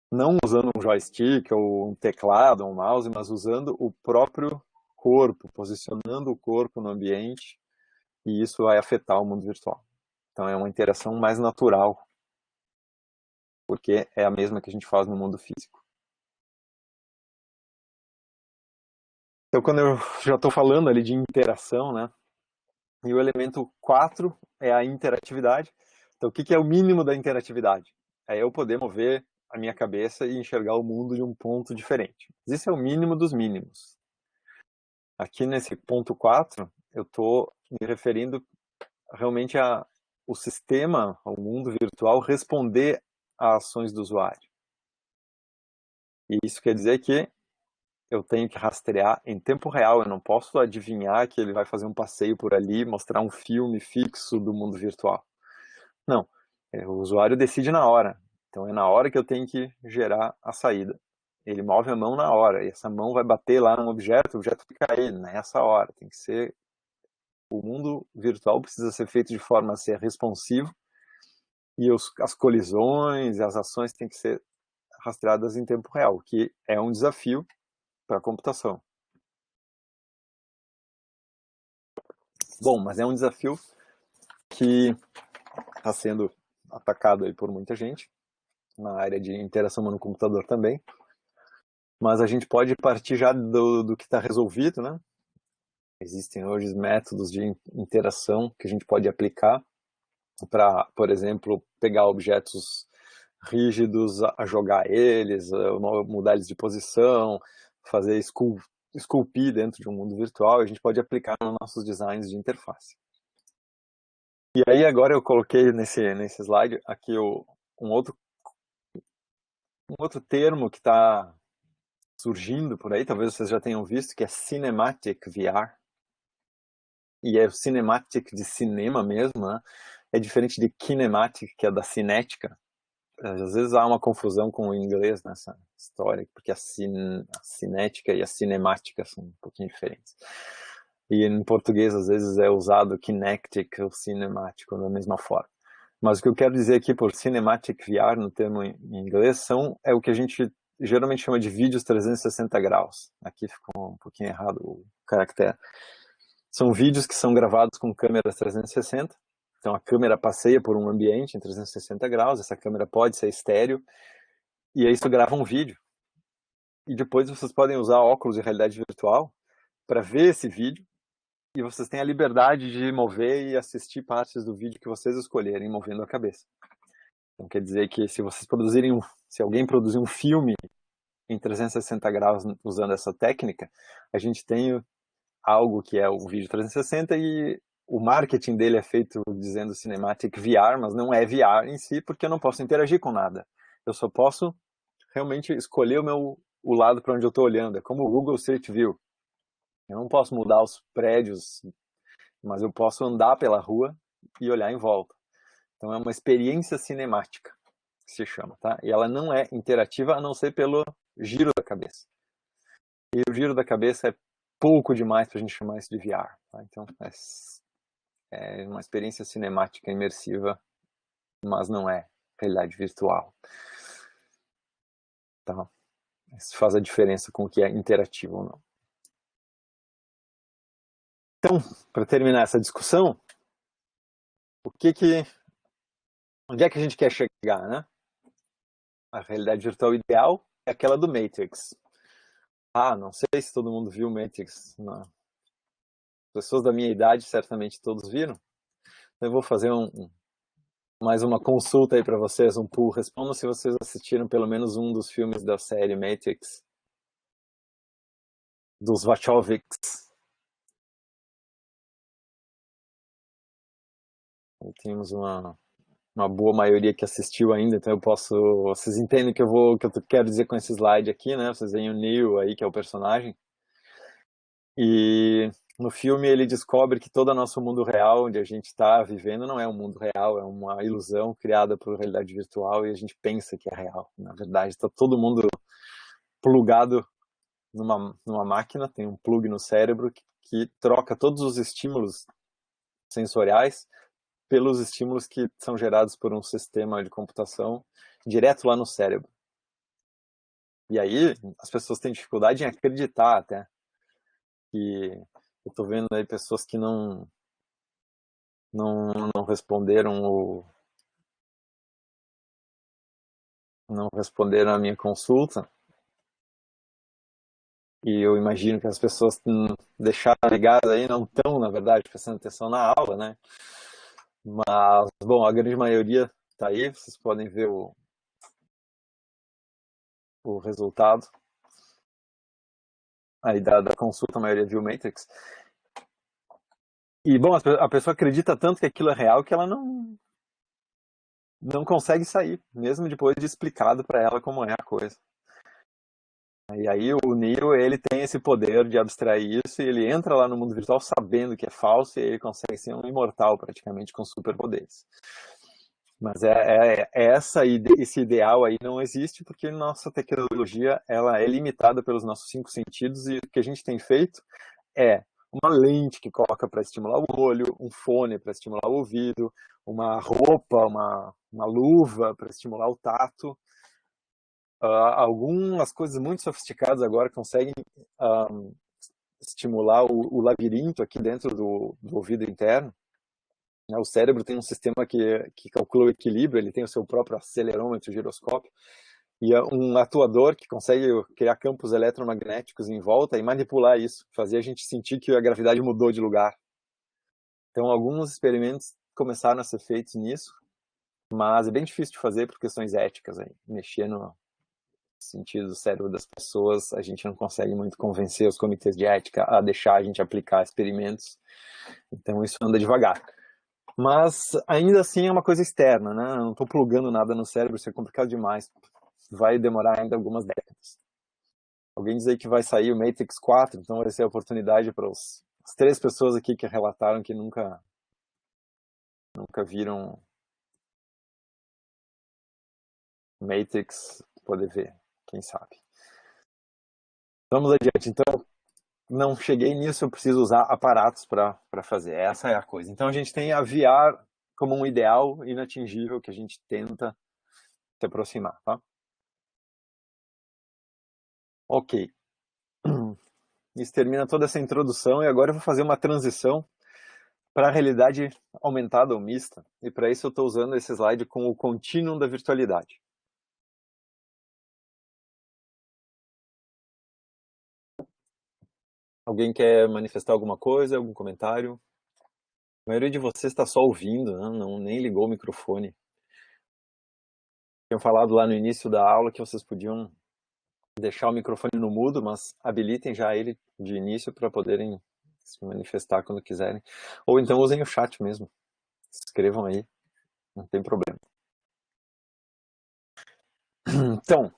não usando um joystick ou um teclado, um mouse, mas usando o próprio corpo, posicionando o corpo no ambiente, e isso vai afetar o mundo virtual. Então é uma interação mais natural, porque é a mesma que a gente faz no mundo físico. Então quando eu já estou falando ali de interação, né? E o elemento 4 é a interatividade. Então o que é o mínimo da interatividade? É eu poder mover a minha cabeça e enxergar o mundo de um ponto diferente. Isso é o mínimo dos mínimos. Aqui nesse ponto 4, eu estou me referindo realmente o sistema, ao mundo virtual, responder a ações do usuário. E isso quer dizer que eu tenho que rastrear em tempo real, eu não posso adivinhar que ele vai fazer um passeio por ali, mostrar um filme fixo do mundo virtual. Não, o usuário decide na hora. Então é na hora que eu tenho que gerar a saída. Ele move a mão na hora, e essa mão vai bater lá num objeto, o objeto fica aí, nessa hora. Tem que ser... O mundo virtual precisa ser feito de forma a ser responsivo, e as colisões e as ações têm que ser rastreadas em tempo real, que é um desafio para a computação. Bom, mas é um desafio que está sendo atacado aí por muita gente, na área de interação no computador também. Mas a gente pode partir já do que está resolvido, né? Existem hoje métodos de interação que a gente pode aplicar para, por exemplo, pegar objetos rígidos, a jogar eles, mudar eles de posição, fazer esculpir dentro de um mundo virtual. A gente pode aplicar nos nossos designs de interface. E aí agora eu coloquei nesse slide aqui um outro termo que está surgindo por aí, talvez vocês já tenham visto, que é Cinematic VR. E é o Cinematic de cinema mesmo, né? É diferente de Kinematic, que é da cinética. às vezes há uma confusão com o inglês nessa história, porque a cinética e a cinemática são um pouquinho diferentes. E em português, às vezes, é usado kinectic ou cinemático da mesma forma. Mas o que eu quero dizer aqui por cinematic VR, no termo em inglês, é o que a gente geralmente chama de vídeos 360 graus. Aqui ficou um pouquinho errado o caractere. São vídeos que são gravados com câmeras 360. Então a câmera passeia por um ambiente em 360 graus, essa câmera pode ser estéreo, e aí isso grava um vídeo. E depois vocês podem usar óculos de realidade virtual para ver esse vídeo, e vocês têm a liberdade de mover e assistir partes do vídeo que vocês escolherem, movendo a cabeça. Então quer dizer que se alguém produzir um filme em 360 graus usando essa técnica, a gente tem algo que é o vídeo 360 e o marketing dele é feito dizendo Cinematic VR, mas não é VR em si, porque eu não posso interagir com nada. Eu só posso realmente escolher o lado para onde eu estou olhando. É como o Google Street View. Eu não posso mudar os prédios, mas eu posso andar pela rua e olhar em volta. Então é uma experiência cinemática, que se chama, tá? E ela não é interativa a não ser pelo giro da cabeça. E o giro da cabeça é pouco demais para a gente chamar isso de VR. Tá? Então é uma experiência cinemática imersiva, mas não é realidade virtual. Tá? Isso faz a diferença com o que é interativo ou não. Então, para terminar essa discussão, onde é que a gente quer chegar, né? A realidade virtual ideal é aquela do Matrix. Não sei se todo mundo viu Matrix. Não. Pessoas da minha idade certamente todos viram. Eu vou fazer mais uma consulta aí para vocês, um pool. Respondam se vocês assistiram pelo menos um dos filmes da série Matrix, dos Wachowskis. E temos uma boa maioria que assistiu ainda, então vocês entendem o que eu quero dizer com esse slide aqui, né? Vocês veem o Neo aí, que é o personagem. E no filme ele descobre que todo o nosso mundo real, onde a gente está vivendo, não é um mundo real, é uma ilusão criada por realidade virtual e a gente pensa que é real. Na verdade, está todo mundo plugado numa máquina, tem um plug no cérebro que troca todos os estímulos sensoriais pelos estímulos que são gerados por um sistema de computação direto lá no cérebro. E aí as pessoas têm dificuldade em acreditar até que eu estou vendo aí pessoas que não responderam não responderam a minha consulta. E eu imagino que as pessoas deixaram ligadas aí não estão, na verdade, prestando atenção na aula, né? Mas, bom, a grande maioria está aí, vocês podem ver o resultado aí da consulta, a maioria viu Matrix. E, bom, a pessoa acredita tanto que aquilo é real que ela não consegue sair, mesmo depois de explicado para ela como é a coisa. E aí o Neo, ele tem esse poder de abstrair isso e ele entra lá no mundo virtual sabendo que é falso e ele consegue ser um imortal praticamente com superpoderes. Mas esse ideal aí não existe porque nossa tecnologia ela é limitada pelos nossos 5 sentidos e o que a gente tem feito é uma lente que coloca para estimular o olho, um fone para estimular o ouvido, uma roupa, uma luva para estimular o tato. Algumas coisas muito sofisticadas agora conseguem estimular o labirinto aqui dentro do ouvido interno. O cérebro tem um sistema que calcula o equilíbrio, ele tem o seu próprio acelerômetro, giroscópio, e um atuador que consegue criar campos eletromagnéticos em volta e manipular isso, fazer a gente sentir que a gravidade mudou de lugar. Então, alguns experimentos começaram a ser feitos nisso, mas é bem difícil de fazer por questões éticas, aí, mexer no sentido do cérebro das pessoas, a gente não consegue muito convencer os comitês de ética a deixar a gente aplicar experimentos, então isso anda devagar. Mas ainda assim é uma coisa externa, né? Eu não estou plugando nada no cérebro, isso é complicado demais. Vai demorar ainda algumas décadas. Alguém diz aí que vai sair o Matrix 4, então vai ser a oportunidade para as 3 pessoas aqui que relataram que nunca viram Matrix, poder ver, quem sabe. Vamos adiante. Então, não cheguei nisso, eu preciso usar aparatos para fazer. Essa é a coisa. Então, a gente tem a VR como um ideal inatingível que a gente tenta se aproximar, tá? Ok. Isso termina toda essa introdução e agora eu vou fazer uma transição para a realidade aumentada ou mista. E para isso eu estou usando esse slide com o contínuo da virtualidade. Alguém quer manifestar alguma coisa, algum comentário? A maioria de vocês está só ouvindo, né? Não, nem ligou o microfone. Tinham falado lá no início da aula que vocês podiam deixar o microfone no mudo, mas habilitem já ele de início para poderem se manifestar quando quiserem. Ou então usem o chat mesmo. Escrevam aí, não tem problema. Então,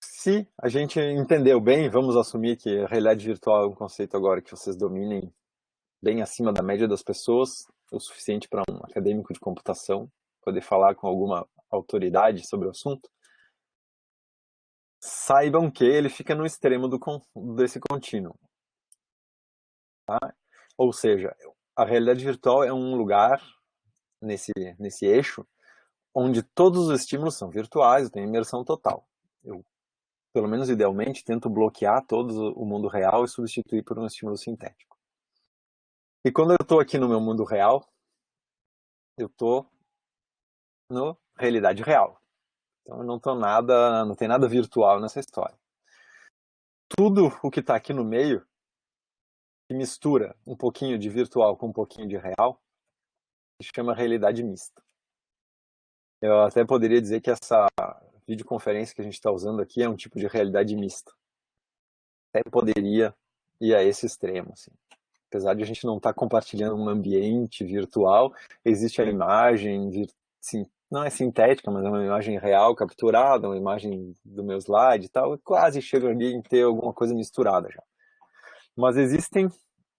se a gente entendeu bem, vamos assumir que a realidade virtual é um conceito agora que vocês dominem bem acima da média das pessoas, o suficiente para um acadêmico de computação poder falar com alguma autoridade sobre o assunto. Saibam que ele fica no extremo desse contínuo. Tá? Ou seja, a realidade virtual é um lugar nesse eixo onde todos os estímulos são virtuais, eu tenho imersão total. Eu, pelo menos idealmente, tento bloquear todo o mundo real e substituir por um estímulo sintético. E quando eu estou aqui no meu mundo real, eu estou na realidade real. Então não tem nada virtual nessa história. Tudo o que está aqui no meio, que mistura um pouquinho de virtual com um pouquinho de real, se chama realidade mista. Eu até poderia dizer que essa videoconferência que a gente está usando aqui é um tipo de realidade mista. Até poderia ir a esse extremo, assim. Apesar de a gente não estar compartilhando um ambiente virtual, existe a imagem, não é sintética, mas é uma imagem real capturada, uma imagem do meu slide e tal, e quase chega ali em ter alguma coisa misturada já. Mas existem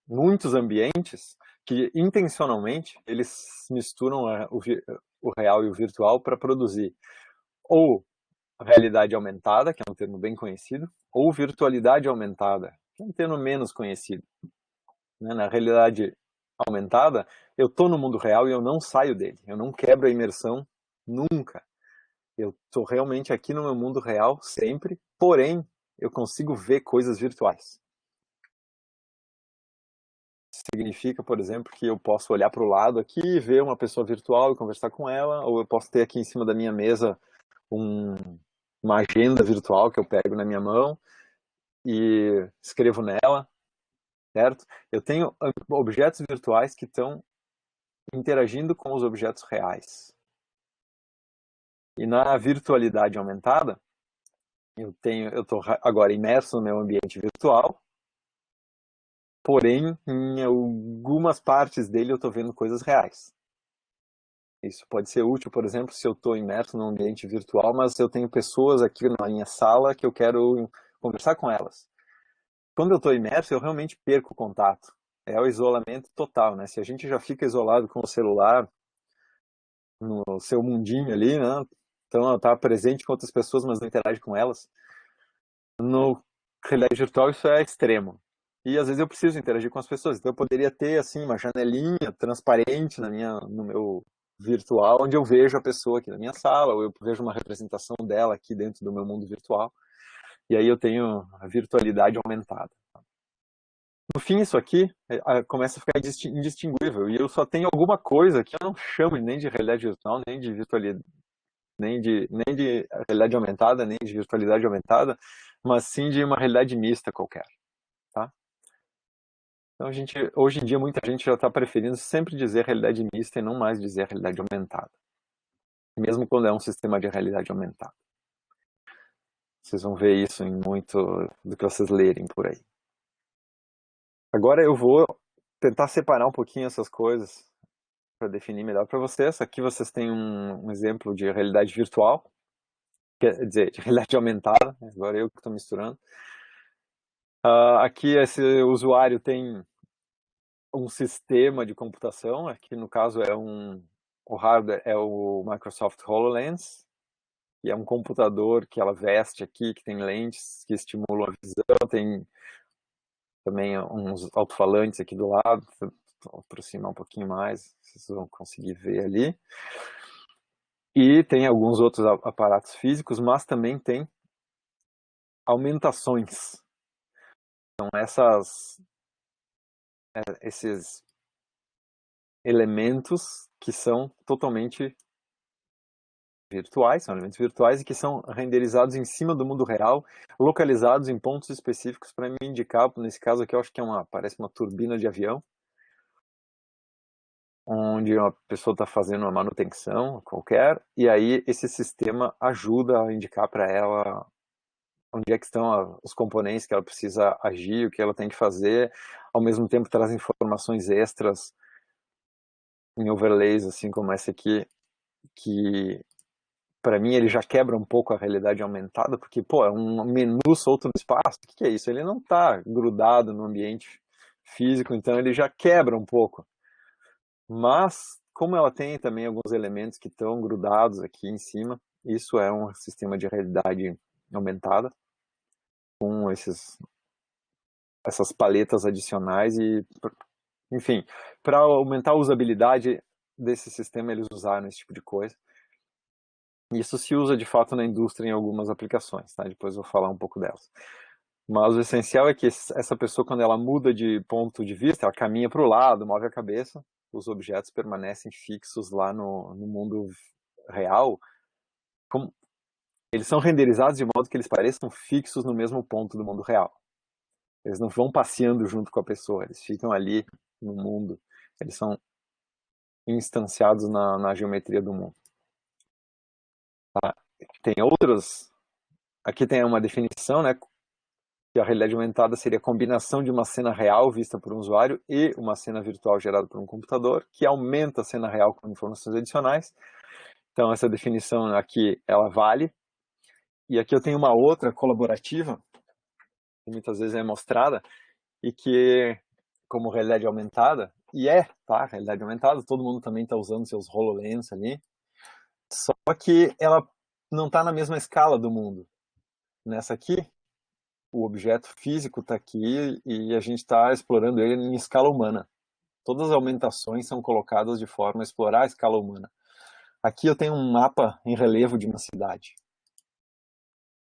muitos ambientes que intencionalmente eles misturam o real e o virtual para produzir ou realidade aumentada, que é um termo bem conhecido, ou virtualidade aumentada, que é um termo menos conhecido. Na realidade aumentada, eu estou no mundo real e eu não saio dele, eu não quebro a imersão nunca. Eu estou realmente aqui no meu mundo real sempre, porém eu consigo ver coisas virtuais. Significa, por exemplo, que eu posso olhar para o lado aqui, ver uma pessoa virtual e conversar com ela, ou eu posso ter aqui em cima da minha mesa uma agenda virtual que eu pego na minha mão e escrevo nela, certo? Eu tenho objetos virtuais que estão interagindo com os objetos reais. E na virtualidade aumentada, eu estou agora imerso no meu ambiente virtual, porém, em algumas partes dele eu estou vendo coisas reais. Isso pode ser útil, por exemplo, se eu estou imerso num ambiente virtual, mas eu tenho pessoas aqui na minha sala que eu quero conversar com elas. Quando eu estou imerso, eu realmente perco o contato. É o isolamento total, né? Se a gente já fica isolado com o celular, no seu mundinho ali, né? Então, tá presente com outras pessoas, mas não interage com elas. No realidade virtual, isso é extremo. E às vezes eu preciso interagir com as pessoas. Então, eu poderia ter, assim, uma janelinha transparente no meu virtual, onde eu vejo a pessoa aqui na minha sala, ou eu vejo uma representação dela aqui dentro do meu mundo virtual. E aí eu tenho a virtualidade aumentada. No fim, isso aqui começa a ficar indistinguível. E eu só tenho alguma coisa que eu não chamo nem de realidade virtual, nem de virtualidade, nem de realidade aumentada, nem de virtualidade aumentada, mas sim de uma realidade mista qualquer. Tá? Então, hoje em dia, muita gente já está preferindo sempre dizer realidade mista e não mais dizer realidade aumentada. Mesmo quando é um sistema de realidade aumentada. Vocês vão ver isso em muito do que vocês lerem por aí. Agora eu vou tentar separar um pouquinho essas coisas para definir melhor para vocês. Aqui vocês têm um exemplo de realidade virtual, quer dizer, de realidade aumentada. Agora eu que estou misturando. Aqui esse usuário tem um sistema de computação. Aqui no caso o hardware é o Microsoft HoloLens. que é um computador que ela veste aqui, que tem lentes que estimulam a visão, tem também uns alto-falantes aqui do lado, vou aproximar um pouquinho mais, vocês vão conseguir ver ali. E tem alguns outros aparatos físicos, mas também tem aumentações. Então esses elementos que são totalmente virtuais, são elementos virtuais e que são renderizados em cima do mundo real, localizados em pontos específicos para me indicar, nesse caso aqui eu acho que parece uma turbina de avião, onde uma pessoa está fazendo uma manutenção qualquer, e aí esse sistema ajuda a indicar para ela onde é que estão os componentes que ela precisa agir, o que ela tem que fazer, ao mesmo tempo traz informações extras em overlays, assim como esse aqui, que para mim ele já quebra um pouco a realidade aumentada, porque, pô, é um menu solto no espaço, o que é isso? Ele não está grudado no ambiente físico, então ele já quebra um pouco. Mas, como ela tem também alguns elementos que estão grudados aqui em cima, isso é um sistema de realidade aumentada, com essas paletas adicionais e, enfim, para aumentar a usabilidade desse sistema eles usaram esse tipo de coisa. Isso se usa de fato na indústria em algumas aplicações, tá? Depois eu vou falar um pouco delas. Mas o essencial é que essa pessoa, quando ela muda de ponto de vista, ela caminha para o lado, move a cabeça, os objetos permanecem fixos lá no mundo real. Eles são renderizados de modo que eles pareçam fixos no mesmo ponto do mundo real. Eles não vão passeando junto com a pessoa, eles ficam ali no mundo. Eles são instanciados na geometria do mundo. Tá? Tem outras. Aqui tem uma definição, né? Que a realidade aumentada seria a combinação de uma cena real vista por um usuário e uma cena virtual gerada por um computador, que aumenta a cena real com informações adicionais. Então, essa definição aqui, ela vale. E aqui eu tenho uma outra colaborativa, que muitas vezes é mostrada, e que, como realidade aumentada, tá, realidade aumentada, todo mundo também está usando seus HoloLens ali, só que ela não está na mesma escala do mundo. Nessa aqui, o objeto físico está aqui e a gente está explorando ele em escala humana. Todas as aumentações são colocadas de forma a explorar a escala humana. Aqui eu tenho um mapa em relevo de uma cidade.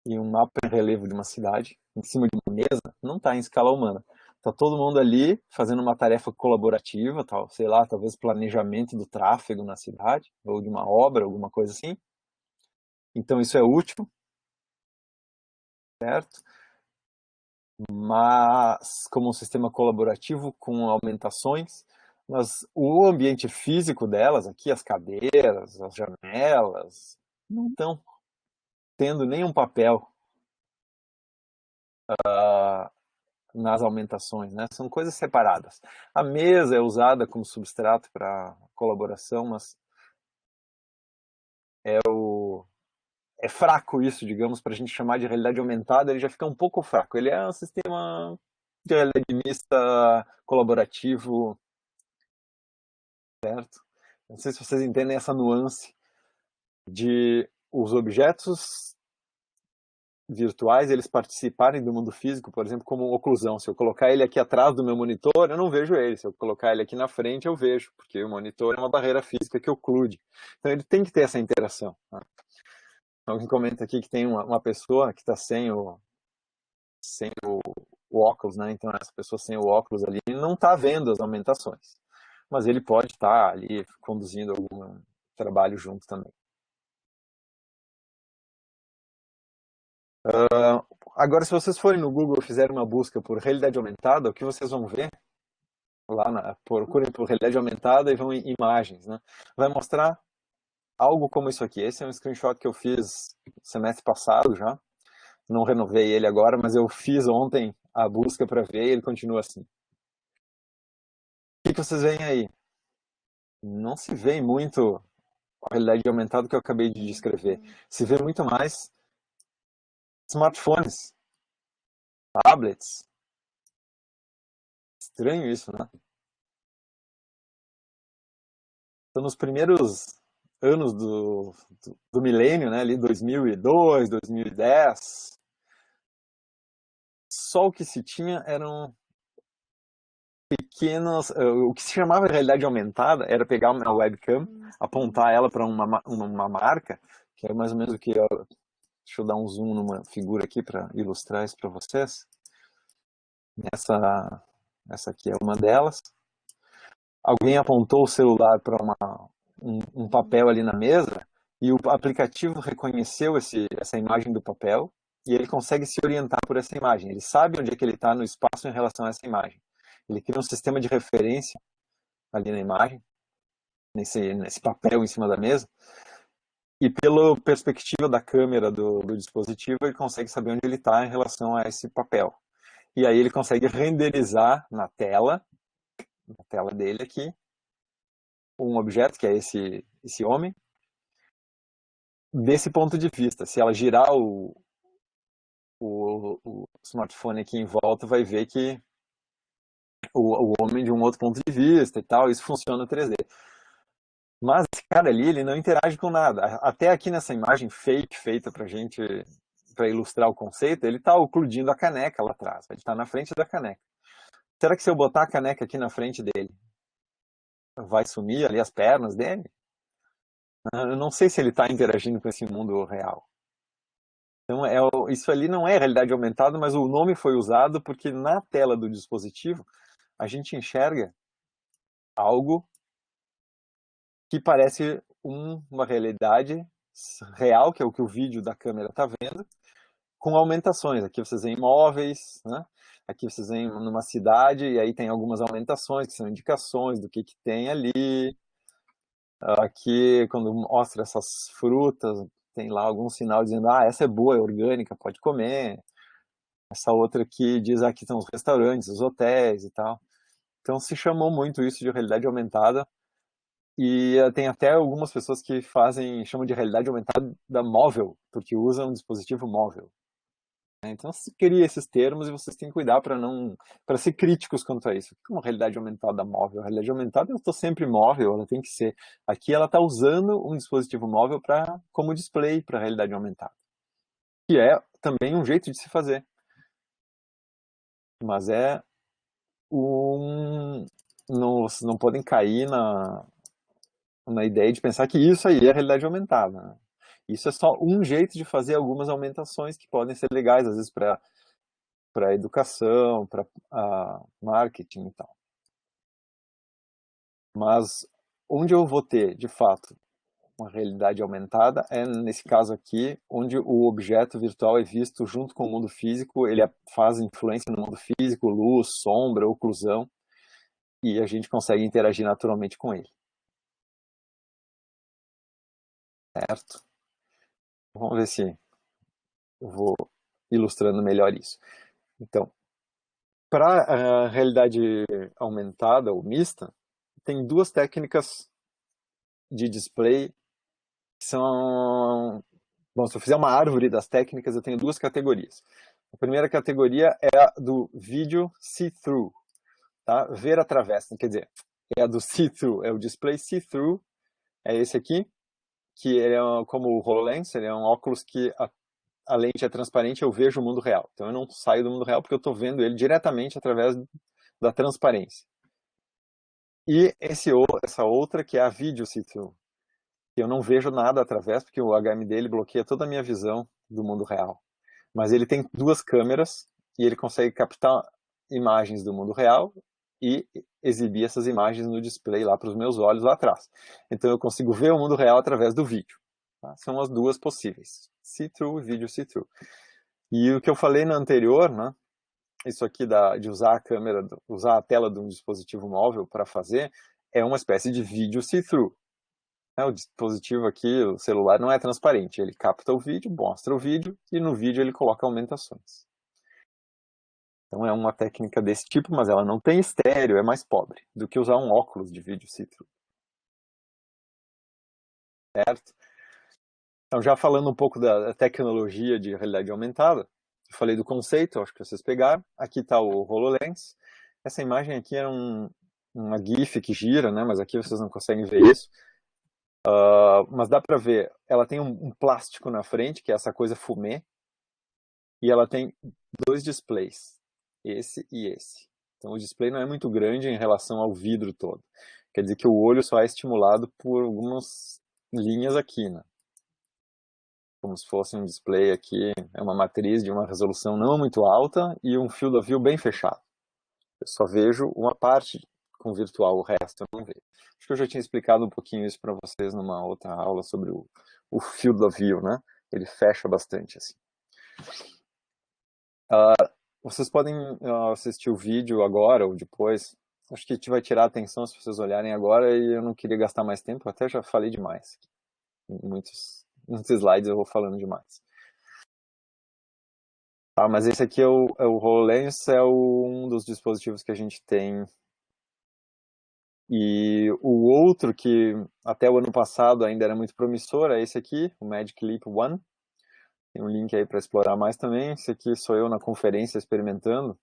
E um mapa em relevo de uma cidade, em cima de uma mesa, não está em escala humana. Está todo mundo ali fazendo uma tarefa colaborativa, tal, sei lá, talvez planejamento do tráfego na cidade, ou de uma obra, alguma coisa assim. Então isso é útil, certo? Mas como um sistema colaborativo com aumentações, mas o ambiente físico delas, aqui as cadeiras, as janelas, não estão tendo nenhum papel nas aumentações, né? São coisas separadas. A mesa é usada como substrato para colaboração, mas é fraco isso, digamos, para a gente chamar de realidade aumentada, ele já fica um pouco fraco. Ele é um sistema de realidade mista colaborativo, certo? Não sei se vocês entendem essa nuance de os objetos virtuais eles participarem do mundo físico, por exemplo, como oclusão. Se eu colocar ele aqui atrás do meu monitor, eu não vejo ele. Se eu colocar ele aqui na frente, eu vejo, porque o monitor é uma barreira física que oclude. Então ele tem que ter essa interação. Né? Alguém comenta aqui que tem uma pessoa que está sem o óculos, né? Então essa pessoa sem o óculos ali não está vendo as aumentações. Mas ele pode estar ali conduzindo algum trabalho junto também. Agora, se vocês forem no Google e fizerem uma busca por realidade aumentada, o que vocês vão ver lá, procurem por realidade aumentada e vão em imagens, né? Vai mostrar algo como isso aqui. Esse é um screenshot que eu fiz semestre passado já. Não renovei ele agora, mas eu fiz ontem a busca para ver e ele continua assim. O que vocês veem aí? Não se vê muito a realidade aumentada que eu acabei de descrever. Se vê muito mais smartphones, tablets. Estranho isso, né? Então, nos primeiros anos do milênio, né, ali 2002, 2010, só o que se tinha eram pequenas, o que se chamava de realidade aumentada era pegar uma webcam, apontar ela para uma marca, que é mais ou menos o que, deixa eu dar um zoom numa figura aqui para ilustrar isso para vocês. Essa aqui é uma delas. Alguém apontou o celular para um papel ali na mesa e o aplicativo reconheceu essa imagem do papel e ele consegue se orientar por essa imagem. Ele sabe onde é que ele está no espaço em relação a essa imagem. Ele cria um sistema de referência ali na imagem, nesse papel em cima da mesa, e pela perspectiva da câmera do dispositivo ele consegue saber onde ele está em relação a esse papel. E aí ele consegue renderizar na tela dele aqui, um objeto, que é esse homem, desse ponto de vista. Se ela girar o smartphone aqui em volta, vai ver que o homem de um outro ponto de vista e tal, isso funciona no 3D. Mas esse cara ali, ele não interage com nada. Até aqui nessa imagem fake feita pra gente, para ilustrar o conceito, ele tá ocludindo a caneca lá atrás. Ele tá na frente da caneca. Será que se eu botar a caneca aqui na frente dele, vai sumir ali as pernas dele? Eu não sei se ele está interagindo com esse mundo real. Então, isso ali não é realidade aumentada, mas o nome foi usado porque na tela do dispositivo a gente enxerga algo que parece uma realidade real, que é o que o vídeo da câmera está vendo, com aumentações. Aqui vocês veem imóveis, né? Aqui vocês veem numa cidade, e aí tem algumas aumentações, que são indicações do que tem ali. Aqui, quando mostra essas frutas, tem lá algum sinal dizendo, essa é boa, é orgânica, pode comer. Essa outra aqui diz, aqui estão os restaurantes, os hotéis e tal. Então se chamou muito isso de realidade aumentada. E tem até algumas pessoas que chamam de realidade aumentada móvel, porque usam um dispositivo móvel. Então se cria esses termos e vocês têm que cuidar para ser críticos quanto a isso. O que é uma realidade aumentada móvel? A realidade aumentada eu estou sempre móvel, ela tem que ser. Aqui ela está usando um dispositivo móvel como display para a realidade aumentada. Que é também um jeito de se fazer. Mas não podem cair na ideia de pensar que isso aí é realidade aumentada, né? Isso é só um jeito de fazer algumas aumentações que podem ser legais, às vezes para educação, para marketing e tal. Mas onde eu vou ter, de fato, uma realidade aumentada é nesse caso aqui, onde o objeto virtual é visto junto com o mundo físico, ele faz influência no mundo físico, luz, sombra, oclusão, e a gente consegue interagir naturalmente com ele. Certo? Vamos ver se eu vou ilustrando melhor isso. Então, para a realidade aumentada ou mista, tem duas técnicas de display que são... Bom, se eu fizer uma árvore das técnicas, eu tenho duas categorias. A primeira categoria é a do vídeo see-through, tá? Ver através, quer dizer, é a do see-through, é o display see-through, é esse aqui, que ele é como o HoloLens, ele é um óculos que a lente é transparente, eu vejo o mundo real. Então eu não saio do mundo real porque eu estou vendo ele diretamente através da transparência. E essa outra que é a video see-through, que eu não vejo nada através porque o HM dele bloqueia toda a minha visão do mundo real. Mas ele tem duas câmeras e ele consegue captar imagens do mundo real e exibir essas imagens no display lá para os meus olhos lá atrás. Então eu consigo ver o mundo real através do vídeo. Tá? São as duas possíveis, see-through e video see-through. E o que eu falei no anterior, né, isso aqui de usar a câmera, usar a tela de um dispositivo móvel para fazer, é uma espécie de vídeo see-through. O dispositivo aqui, o celular, não é transparente. Ele capta o vídeo, mostra o vídeo e no vídeo ele coloca aumentações. Então é uma técnica desse tipo, mas ela não tem estéreo, é mais pobre do que usar um óculos de vídeo see-through. Certo? Então já falando um pouco da tecnologia de realidade aumentada, eu falei do conceito, acho que vocês pegaram. Aqui está o HoloLens. Essa imagem aqui é uma GIF que gira, né? Mas aqui vocês não conseguem ver isso. Mas dá para ver, ela tem um plástico na frente, que é essa coisa fumê, e ela tem dois displays, esse e esse. Então o display não é muito grande em relação ao vidro todo. Quer dizer que o olho só é estimulado por algumas linhas aqui, né? Como se fosse um display aqui, é uma matriz de uma resolução não muito alta e um field of view bem fechado. Eu só vejo uma parte com virtual, o resto eu não vejo. Acho que eu já tinha explicado um pouquinho isso para vocês numa outra aula sobre o field of view, né? Ele fecha bastante assim. Vocês podem assistir o vídeo agora ou depois. Acho que te vai tirar a atenção se vocês olharem agora e eu não queria gastar mais tempo, até já falei demais. Muitos slides eu vou falando demais. Tá, mas esse aqui é o HoloLens, um dos dispositivos que a gente tem. E o outro que até o ano passado ainda era muito promissor é esse aqui, o Magic Leap One. Tem um link aí para explorar mais também. Esse aqui sou eu na conferência experimentando.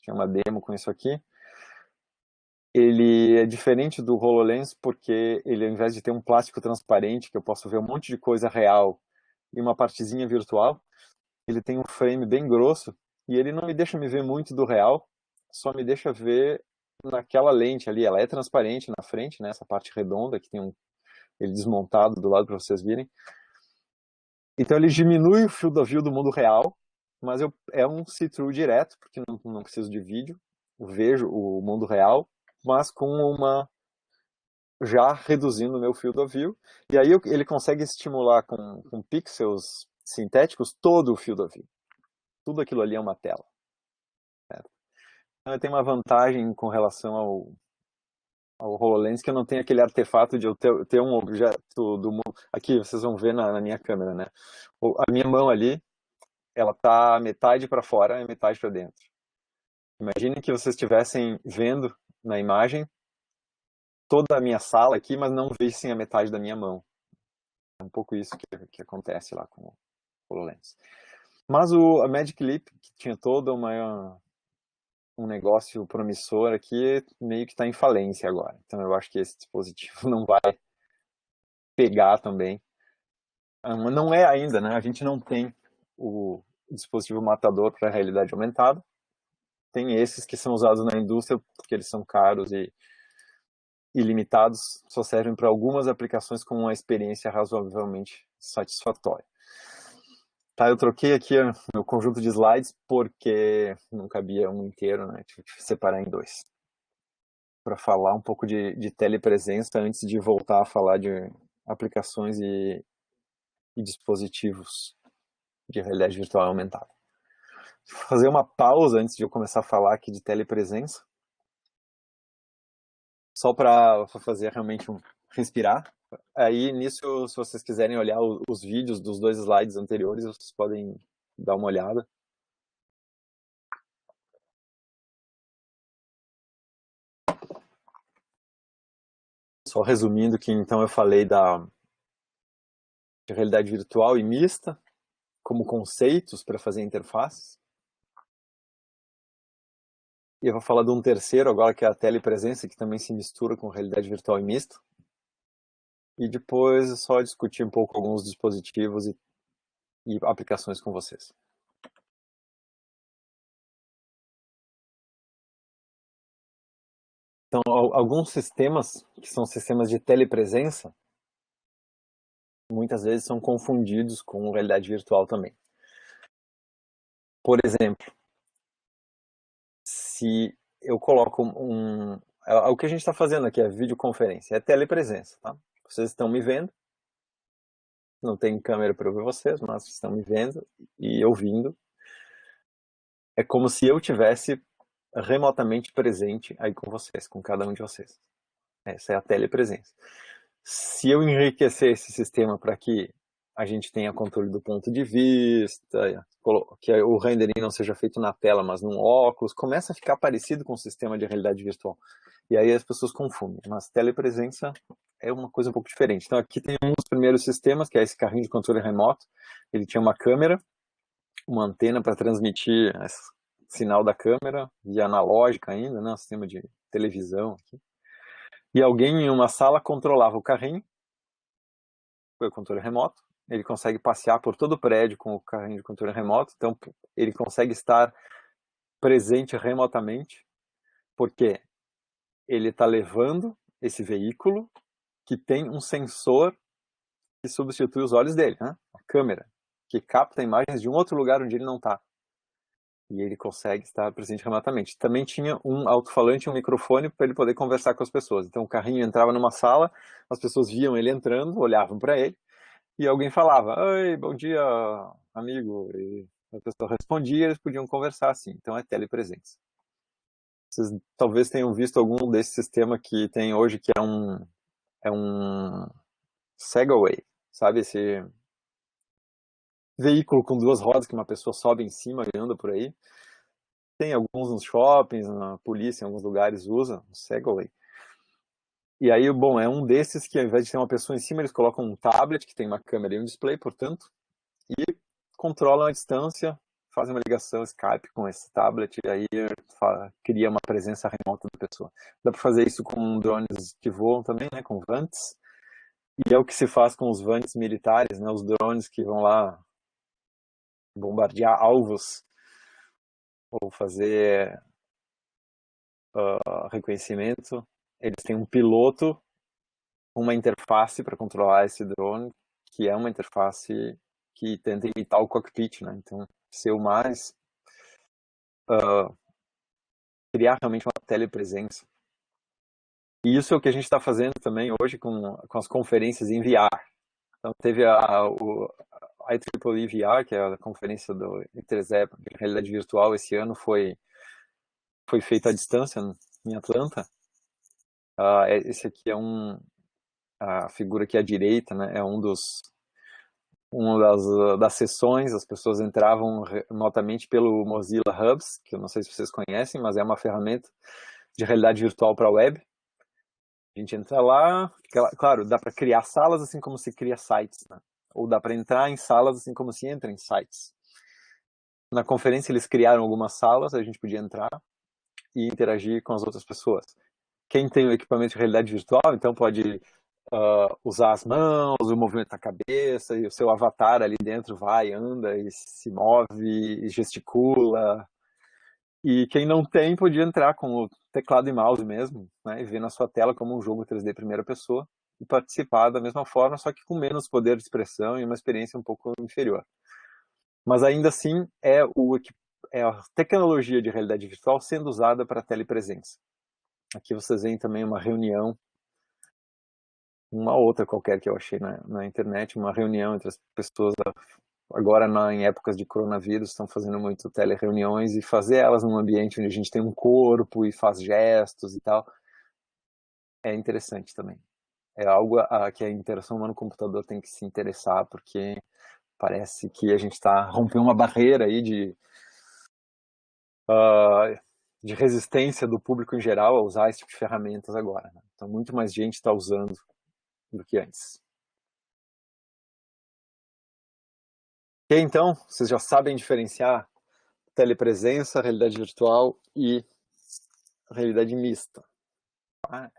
Tinha uma demo com isso aqui. Ele é diferente do HoloLens porque ele, ao invés de ter um plástico transparente, que eu posso ver um monte de coisa real e uma partezinha virtual, ele tem um frame bem grosso e ele não me deixa me ver muito do real, só me deixa ver naquela lente ali. Ela é transparente na frente, né, essa parte redonda que tem ele desmontado do lado para vocês virem. Então ele diminui o field of view do mundo real, mas é um see-through direto, porque não preciso de vídeo, eu vejo o mundo real, mas com já reduzindo o meu field of view, e aí ele consegue estimular com pixels sintéticos todo o field of view. Tudo aquilo ali é uma tela. Certo? Então tem uma vantagem com relação ao HoloLens, que eu não tenho aquele artefato de eu ter um objeto do mundo. Aqui vocês vão ver na minha câmera, né? A minha mão ali, ela tá metade para fora e metade para dentro. Imagine que vocês estivessem vendo na imagem toda a minha sala aqui, mas não vissem a metade da minha mão. É um pouco isso que acontece lá com o HoloLens. Mas a Magic Leap, que tinha todo um negócio promissor aqui, meio que está em falência agora. Então eu acho que esse dispositivo não vai pegar também. Não é ainda, né? A gente não tem o dispositivo matador para realidade aumentada. Tem esses que são usados na indústria porque eles são caros e limitados, só servem para algumas aplicações com uma experiência razoavelmente satisfatória. Tá, eu troquei aqui o meu conjunto de slides porque não cabia um inteiro, né? Tive que separar em dois. Para falar um pouco de telepresença antes de voltar a falar de aplicações e dispositivos de realidade virtual aumentada. Vou fazer uma pausa antes de eu começar a falar aqui de telepresença. Só para fazer realmente respirar. Aí, nisso, se vocês quiserem olhar os vídeos dos dois slides anteriores, vocês podem dar uma olhada. Só resumindo que, então, eu falei de realidade virtual e mista, como conceitos para fazer interfaces. E eu vou falar de um terceiro agora, que é a telepresença, que também se mistura com realidade virtual e mista. E depois só discutir um pouco alguns dispositivos e aplicações com vocês. Então, alguns sistemas, que são sistemas de telepresença, muitas vezes são confundidos com realidade virtual também. Por exemplo, se eu coloco o que a gente está fazendo aqui é videoconferência, é telepresença, tá? Vocês estão me vendo, não tem câmera para ver vocês, mas estão me vendo e ouvindo. É como se eu tivesse remotamente presente aí com vocês, com cada um de vocês. Essa é a telepresença. Se eu enriquecer esse sistema para que a gente tenha controle do ponto de vista, que o rendering não seja feito na tela, mas num óculos, começa a ficar parecido com o sistema de realidade virtual. E aí as pessoas confundem. Mas telepresença é uma coisa um pouco diferente. Então aqui tem um dos primeiros sistemas, que é esse carrinho de controle remoto. Ele tinha uma câmera, uma antena para transmitir sinal da câmera, via analógica ainda, né? Um sistema de televisão aqui. E alguém em uma sala controlava o carrinho é controle remoto. Ele consegue passear por todo o prédio com o carrinho de controle remoto, então ele consegue estar presente remotamente, porque ele está levando esse veículo que tem um sensor que substitui os olhos dele, né? A câmera, que capta imagens de um outro lugar onde ele não está. E ele consegue estar presente remotamente. Também tinha um alto-falante e um microfone para ele poder conversar com as pessoas. Então o carrinho entrava numa sala, as pessoas viam ele entrando, olhavam para ele, e alguém falava: "Oi, bom dia, amigo", e a pessoa respondia, eles podiam conversar assim. Então é telepresença. Vocês talvez tenham visto algum desse sistema que tem hoje, que é um Segway, sabe? Esse veículo com duas rodas que uma pessoa sobe em cima e anda por aí. Tem alguns nos shoppings, na polícia, em alguns lugares usa, o Segway. E aí, bom, é um desses que ao invés de ter uma pessoa em cima, eles colocam um tablet que tem uma câmera e um display, portanto, e controlam a distância, fazem uma ligação Skype com esse tablet e aí cria uma presença remota da pessoa. Dá para fazer isso com drones que voam também, né, com VANTs, e é o que se faz com os VANTs militares, né, os drones que vão lá bombardear alvos ou fazer reconhecimento. Eles têm um piloto, uma interface para controlar esse drone, que é uma interface que tenta imitar o cockpit, né? Então, ser o mais criar realmente uma telepresença. E isso é o que a gente está fazendo também hoje com as conferências em VR. Então, teve o IEEE VR, que é a conferência do I3E de realidade virtual esse ano, foi feita à distância em Atlanta. Esse aqui é a figura aqui à direita, né, é uma das sessões. As pessoas entravam remotamente pelo Mozilla Hubs, que eu não sei se vocês conhecem, mas é uma ferramenta de realidade virtual para a web. A gente entra lá, claro, dá para criar salas assim como se cria sites, né? Ou dá para entrar em salas assim como se entra em sites. Na conferência eles criaram algumas salas, a gente podia entrar e interagir com as outras pessoas. Quem tem o equipamento de realidade virtual, então pode usar as mãos, o movimento da cabeça, e o seu avatar ali dentro vai, anda e se move, e gesticula. E quem não tem podia entrar com o teclado e mouse mesmo, né, e ver na sua tela como um jogo 3D primeira pessoa e participar da mesma forma, só que com menos poder de expressão e uma experiência um pouco inferior. Mas ainda assim é a tecnologia de realidade virtual sendo usada para telepresença. Aqui vocês veem também uma reunião, uma outra qualquer que eu achei na internet, uma reunião entre as pessoas. Agora, em épocas de coronavírus, estão fazendo muito telereuniões, e fazer elas num ambiente onde a gente tem um corpo e faz gestos e tal, é interessante também. É algo que a interação humano-computador tem que se interessar, porque parece que a gente está rompendo uma barreira aí de resistência do público em geral a usar esse tipo de ferramentas agora, né? Então, muito mais gente está usando do que antes. E então, vocês já sabem diferenciar telepresença, realidade virtual e realidade mista.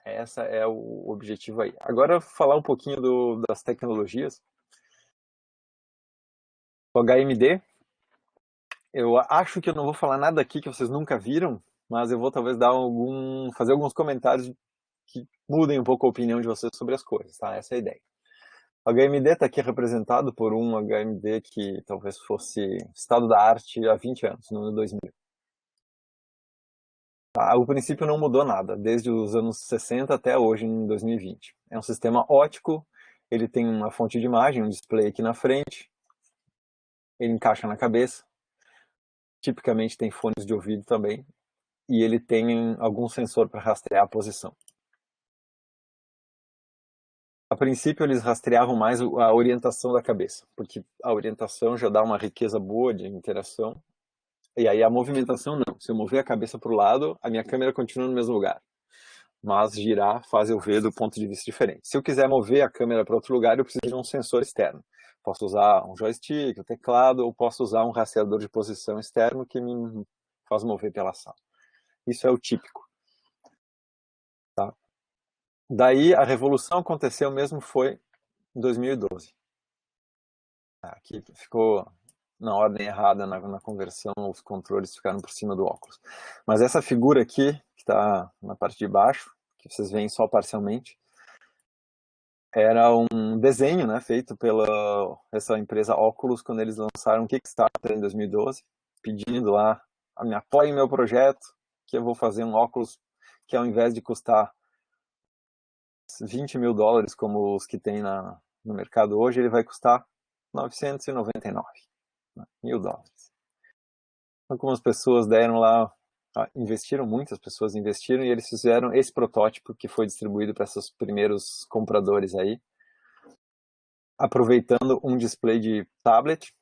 Essa é o objetivo aí. Agora, falar um pouquinho das tecnologias. O HMD, eu acho que eu não vou falar nada aqui que vocês nunca viram, mas eu vou talvez fazer alguns comentários que mudem um pouco a opinião de vocês sobre as coisas, tá? Essa é a ideia. O HMD está aqui representado por um HMD que talvez fosse estado da arte há 20 anos, no ano 2000. O princípio não mudou nada, desde os anos 60 até hoje, em 2020. É um sistema óptico, ele tem uma fonte de imagem, um display aqui na frente, ele encaixa na cabeça, tipicamente tem fones de ouvido também, e ele tem algum sensor para rastrear a posição. A princípio eles rastreavam mais a orientação da cabeça, porque a orientação já dá uma riqueza boa de interação, e aí a movimentação não. Se eu mover a cabeça para o lado, a minha câmera continua no mesmo lugar. Mas girar faz eu ver do ponto de vista diferente. Se eu quiser mover a câmera para outro lugar, eu preciso de um sensor externo. Posso usar um joystick, um teclado, ou posso usar um rastreador de posição externo que me faz mover pela sala. Isso é o típico. Tá? Daí a revolução aconteceu mesmo foi em 2012. Aqui ficou na ordem errada na conversão, os controles ficaram por cima do óculos. Mas essa figura aqui, que está na parte de baixo, que vocês veem só parcialmente, era um desenho, né, feito pela essa empresa Oculus quando eles lançaram o Kickstarter em 2012, pedindo lá, me apoiem em meu projeto, que eu vou fazer um óculos que ao invés de custar $20 mil, como os que tem no mercado hoje, ele vai custar 999 mil dólares. Algumas pessoas deram lá, investiram, muitas pessoas investiram, e eles fizeram esse protótipo que foi distribuído para esses primeiros compradores aí, aproveitando um display de tablet,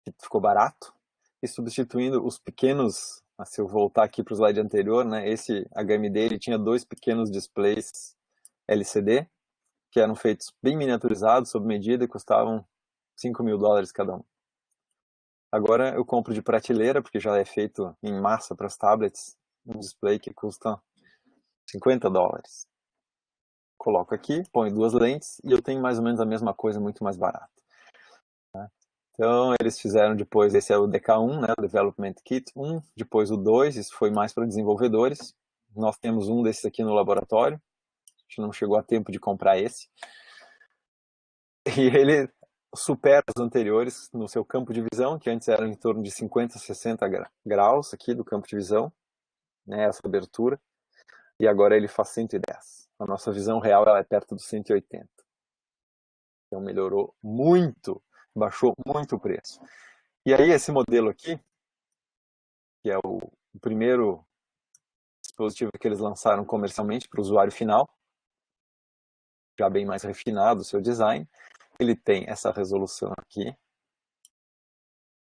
que ficou barato, e substituindo os pequenos, se eu voltar aqui para o slide anterior, né, esse HMD ele tinha dois pequenos displays LCD, que eram feitos bem miniaturizados, sob medida, e custavam $5 mil cada um. Agora eu compro de prateleira, porque já é feito em massa para as tablets, um display que custa $50. Coloco aqui, ponho duas lentes e eu tenho mais ou menos a mesma coisa, muito mais barato. Então eles fizeram depois, esse é o DK1, né, o Development Kit 1, depois o 2, isso foi mais para desenvolvedores. Nós temos um desses aqui no laboratório, a gente não chegou a tempo de comprar esse. E ele supera os anteriores no seu campo de visão, que antes era em torno de 50, 60 graus aqui do campo de visão, né, essa abertura, e agora ele faz 110. A nossa visão real ela é perto dos 180. Então melhorou muito, baixou muito o preço. E aí esse modelo aqui, que é o primeiro dispositivo que eles lançaram comercialmente para o usuário final, já bem mais refinado o seu design, ele tem essa resolução aqui,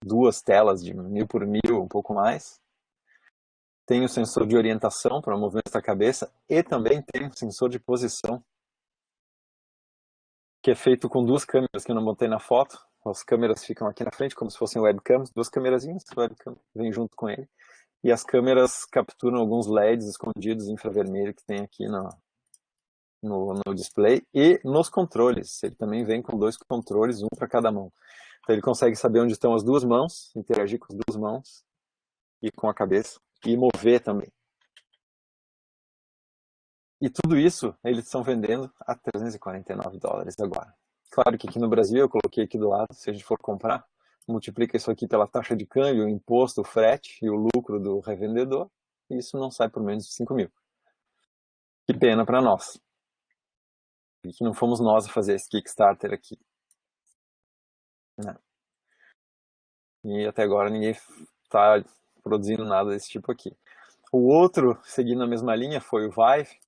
duas telas de 1000 por 1000, um pouco mais. Tem o sensor de orientação para o movimento da cabeça e também tem um sensor de posição, que é feito com duas câmeras que eu não botei na foto. As câmeras ficam aqui na frente como se fossem webcams, duas câmerazinhas, webcam vem junto com ele. E as câmeras capturam alguns LEDs escondidos infravermelho que tem aqui no display e nos controles. Ele também vem com dois controles, um para cada mão. Então ele consegue saber onde estão as duas mãos, interagir com as duas mãos e com a cabeça e mover também. E tudo isso eles estão vendendo a $349 agora. Claro que aqui no Brasil, eu coloquei aqui do lado, se a gente for comprar, multiplica isso aqui pela taxa de câmbio, o imposto, o frete e o lucro do revendedor, e isso não sai por menos de 5 mil. Que pena para nós. E que não fomos nós a fazer esse Kickstarter aqui. Né? E até agora ninguém está produzindo nada desse tipo aqui. O outro, seguindo a mesma linha, foi o Vive,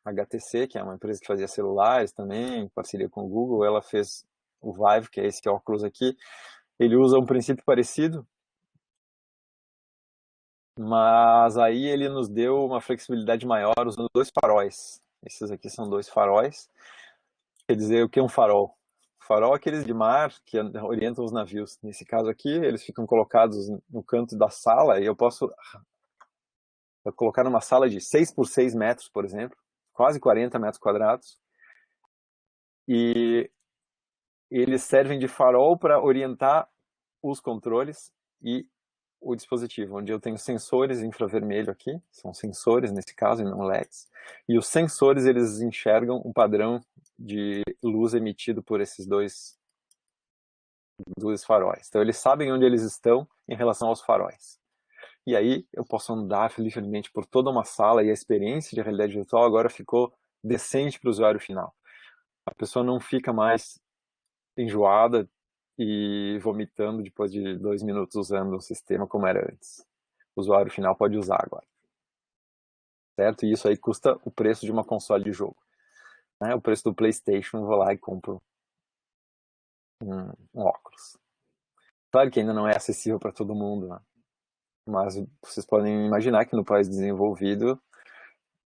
HTC, que é uma empresa que fazia celulares também, em parceria com o Google. Ela fez o Vive, que é esse óculos aqui. Ele usa um princípio parecido, mas aí ele nos deu uma flexibilidade maior usando dois faróis. Esses aqui são dois faróis. Quer dizer, o que é um farol? Farol é aqueles de mar que orientam os navios. Nesse caso aqui, eles ficam colocados no canto da sala e eu posso colocar numa sala de 6 por 6 metros, por exemplo, quase 40 metros quadrados. E eles servem de farol para orientar os controles e o dispositivo, onde eu tenho sensores infravermelho aqui, são sensores nesse caso e não LEDs, e os sensores eles enxergam o padrão de luz emitido por esses dois faróis. Então eles sabem onde eles estão em relação aos faróis. E aí eu posso andar livremente por toda uma sala e a experiência de realidade virtual agora ficou decente para o usuário final. A pessoa não fica mais enjoada e vomitando depois de 2 minutos usando o sistema como era antes. O usuário final pode usar agora. Certo? E isso aí custa o preço de uma console de jogo. Né? O preço do PlayStation, eu vou lá e compro um óculos. Claro que ainda não é acessível para todo mundo, né? Mas vocês podem imaginar que no país desenvolvido,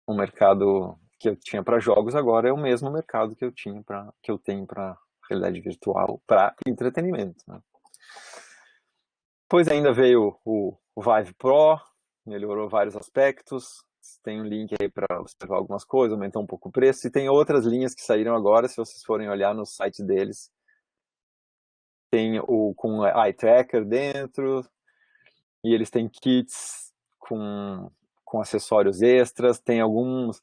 o mercado que eu tinha para jogos agora é o mesmo mercado que eu tenho para realidade virtual, para entretenimento. Né? Depois ainda veio o Vive Pro, melhorou vários aspectos. tem um link aí para observar algumas coisas, aumentou um pouco o preço. E tem outras linhas que saíram agora, se vocês forem olhar no site deles. Tem o com eye tracker dentro, e eles têm kits com acessórios extras. Tem alguns,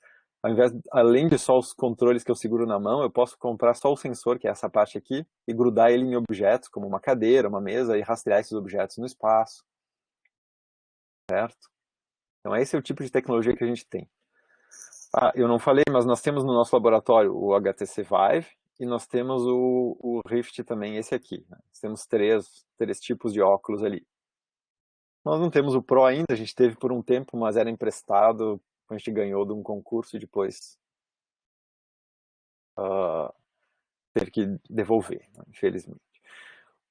além de só os controles que eu seguro na mão, eu posso comprar só o sensor, que é essa parte aqui, e grudar ele em objetos, como uma cadeira, uma mesa, e rastrear esses objetos no espaço. Certo? Então esse é o tipo de tecnologia que a gente tem. Ah, eu não falei, mas nós temos no nosso laboratório o HTC Vive e nós temos o Rift também, esse aqui. Né? Nós temos três tipos de óculos ali. Nós não temos o Pro ainda, a gente teve por um tempo, mas era emprestado, a gente ganhou de um concurso e depois teve que devolver, né? Infelizmente.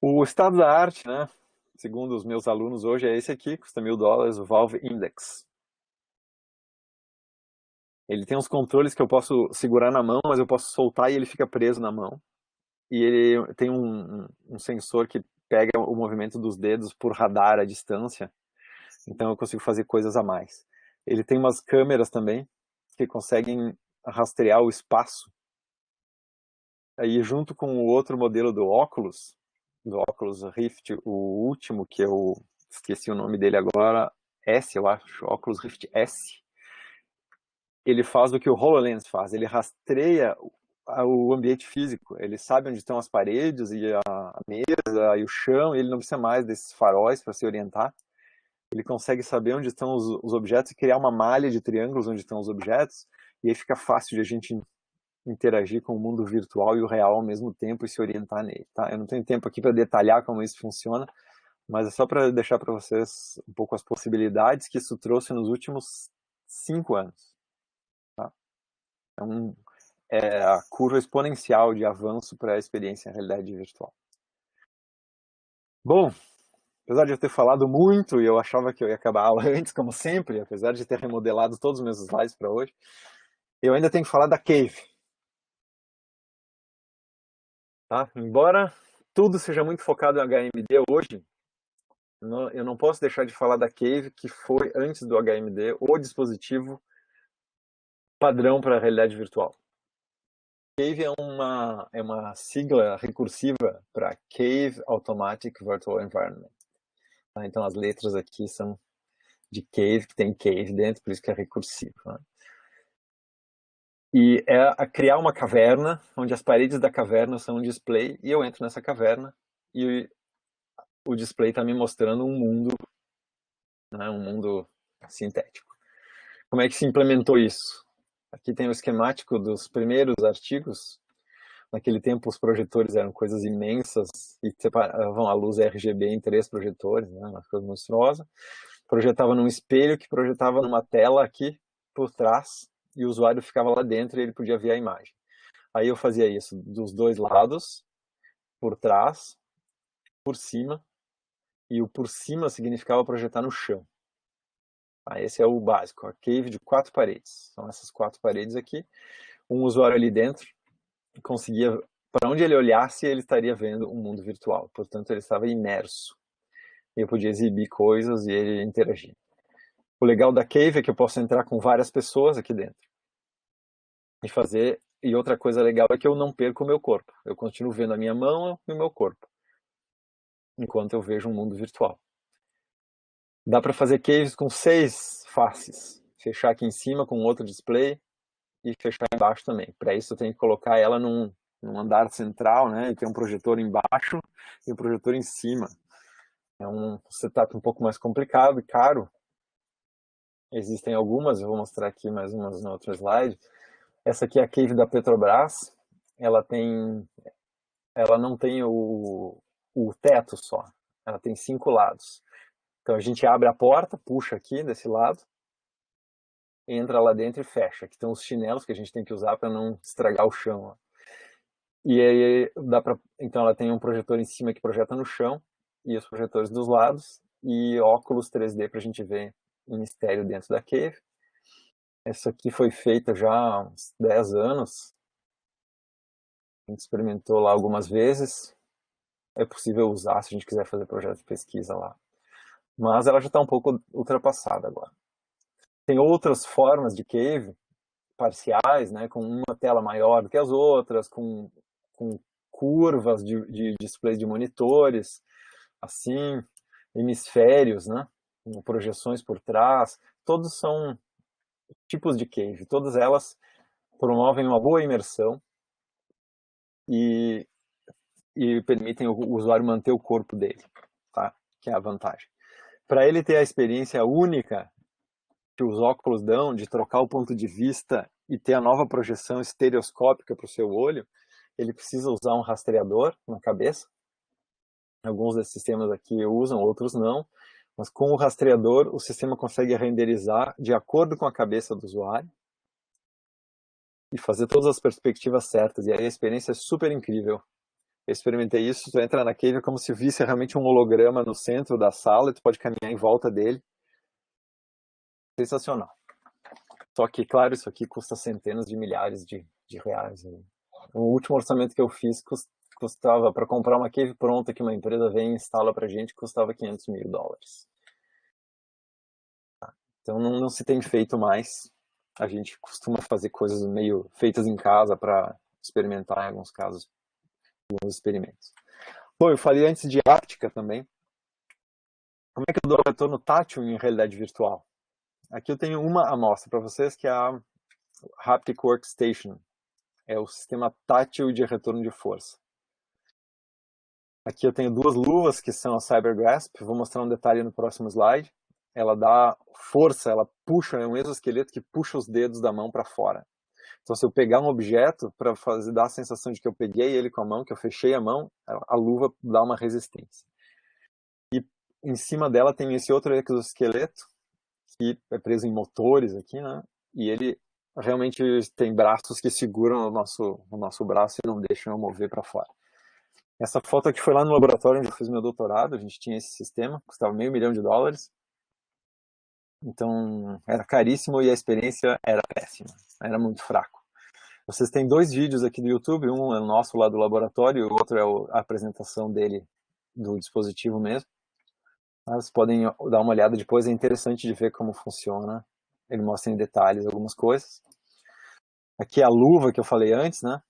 O estado da arte, né, segundo os meus alunos hoje, é esse aqui, custa $1.000, o Valve Index. Ele tem uns controles que eu posso segurar na mão, mas eu posso soltar e ele fica preso na mão. E ele tem um sensor que pega o movimento dos dedos por radar à distância. Então eu consigo fazer coisas a mais. Ele tem umas câmeras também que conseguem rastrear o espaço. Aí junto com o outro modelo do Oculus Rift, o último que eu esqueci o nome dele agora, S, eu acho, Oculus Rift S. Ele faz o que o HoloLens faz, ele rastreia o ambiente físico, ele sabe onde estão as paredes e a mesa e o chão, e ele não precisa mais desses faróis para se orientar. Ele consegue saber onde estão os objetos e criar uma malha de triângulos onde estão os objetos, e aí fica fácil de a gente interagir com o mundo virtual e o real ao mesmo tempo e se orientar nele. Tá? Eu não tenho tempo aqui para detalhar como isso funciona, mas é só para deixar para vocês um pouco as possibilidades que isso trouxe nos últimos 5 anos. Tá? É a curva exponencial de avanço para a experiência em realidade virtual. Bom, apesar de eu ter falado muito e eu achava que eu ia acabar a aula antes, como sempre, apesar de ter remodelado todos os meus slides para hoje, eu ainda tenho que falar da Cave. Tá? Embora tudo seja muito focado em HMD hoje, eu não posso deixar de falar da Cave, que foi, antes do HMD, o dispositivo padrão para a realidade virtual. Cave é uma sigla recursiva para Cave Automatic Virtual Environment. Tá? Então as letras aqui são de Cave, que tem Cave dentro, por isso que é recursivo. Né? E é a criar uma caverna, onde as paredes da caverna são um display, e eu entro nessa caverna, e o display está me mostrando um mundo, né, um mundo sintético. Como é que se implementou isso? Aqui tem o esquemático dos primeiros artigos. Naquele tempo os projetores eram coisas imensas e separavam a luz RGB em 3 projetores, né, uma coisa monstruosa. Projetava num espelho que projetava numa tela aqui por trás e o usuário ficava lá dentro e ele podia ver a imagem. Aí eu fazia isso dos dois lados, por trás, por cima, e o por cima significava projetar no chão. Esse é o básico, a cave de 4 paredes. São essas 4 paredes aqui. Um usuário ali dentro conseguia, para onde ele olhasse, ele estaria vendo um mundo virtual. Portanto, ele estava imerso. Eu podia exibir coisas e ele interagir. O legal da cave é que eu posso entrar com várias pessoas aqui dentro e fazer. E outra coisa legal é que eu não perco o meu corpo. Eu continuo vendo a minha mão e o meu corpo, enquanto eu vejo um mundo virtual. Dá para fazer caves com 6 faces. Fechar aqui em cima com outro display e fechar embaixo também. Para isso eu tenho que colocar ela num andar central, né? E tem um projetor embaixo e um projetor em cima. É um setup um pouco mais complicado e caro. Existem algumas, eu vou mostrar aqui mais umas no outro slide. Essa aqui é a cave da Petrobras. Ela não tem o teto só. Ela tem 5 lados. Então a gente abre a porta, puxa aqui desse lado, entra lá dentro e fecha. Aqui estão os chinelos que a gente tem que usar para não estragar o chão. Ó. E aí então ela tem um projetor em cima que projeta no chão e os projetores dos lados e óculos 3D para a gente ver o mistério dentro da cave. Essa aqui foi feita já há uns 10 anos. A gente experimentou lá algumas vezes. É possível usar se a gente quiser fazer projeto de pesquisa lá. Mas ela já está um pouco ultrapassada agora. Tem outras formas de cave, parciais, né, com uma tela maior do que as outras, com curvas de displays de monitores, assim, hemisférios, né, com projeções por trás. Todos são tipos de cave, todas elas promovem uma boa imersão e permitem o usuário manter o corpo dele, tá? Que é a vantagem. Para ele ter a experiência única que os óculos dão, de trocar o ponto de vista e ter a nova projeção estereoscópica para o seu olho, ele precisa usar um rastreador na cabeça. Alguns desses sistemas aqui usam, outros não. Mas com o rastreador, o sistema consegue renderizar de acordo com a cabeça do usuário e fazer todas as perspectivas certas. E aí a experiência é super incrível. Eu experimentei isso, tu entra na cave como se visse realmente um holograma no centro da sala e tu pode caminhar em volta dele. Sensacional. Só que, claro, isso aqui custa centenas de milhares de reais. O último orçamento que eu fiz custava, para comprar uma cave pronta que uma empresa vem e instala pra gente, custava $500 mil. Então não se tem feito mais. A gente costuma fazer coisas meio feitas em casa para experimentar em alguns casos, alguns experimentos. Bom, eu falei antes de áptica também. Como é que eu dou retorno tátil em realidade virtual? Aqui eu tenho uma amostra para vocês, que é a Haptic Workstation. É o sistema tátil de retorno de força. Aqui eu tenho duas luvas, que são a CyberGrasp. Vou mostrar um detalhe no próximo slide. Ela dá força, ela puxa, é um exoesqueleto que puxa os dedos da mão para fora. Então, se eu pegar um objeto, para dar a sensação de que eu peguei ele com a mão, que eu fechei a mão, a luva dá uma resistência. E em cima dela tem esse outro exoesqueleto, que é preso em motores aqui, né? E ele realmente tem braços que seguram o nosso braço e não deixam eu mover para fora. Essa foto aqui foi lá no laboratório onde eu fiz meu doutorado, a gente tinha esse sistema, custava $500 mil. Então, era caríssimo e a experiência era péssima, era muito fraco. Vocês têm dois vídeos aqui do YouTube, um é o nosso lá do laboratório, o outro é a apresentação dele, do dispositivo mesmo. Vocês podem dar uma olhada depois, é interessante de ver como funciona. Ele mostra em detalhes algumas coisas. Aqui é a luva que eu falei antes, né?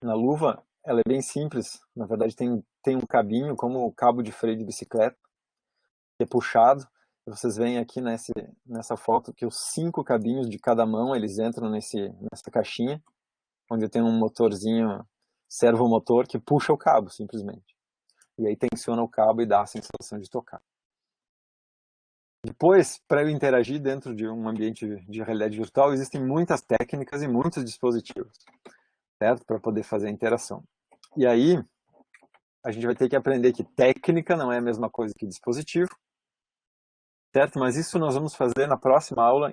Na luva, ela é bem simples. Na verdade, tem um cabinho, como o cabo de freio de bicicleta, que é puxado. Vocês veem aqui nessa foto que os 5 cabinhos de cada mão, eles entram nessa caixinha, onde tem um motorzinho, servomotor, que puxa o cabo, simplesmente. E aí tensiona o cabo e dá a sensação de tocar. Depois, para eu interagir dentro de um ambiente de realidade virtual, existem muitas técnicas e muitos dispositivos, certo? Para poder fazer a interação. E aí, a gente vai ter que aprender que técnica não é a mesma coisa que dispositivo, certo? Mas isso nós vamos fazer na próxima aula,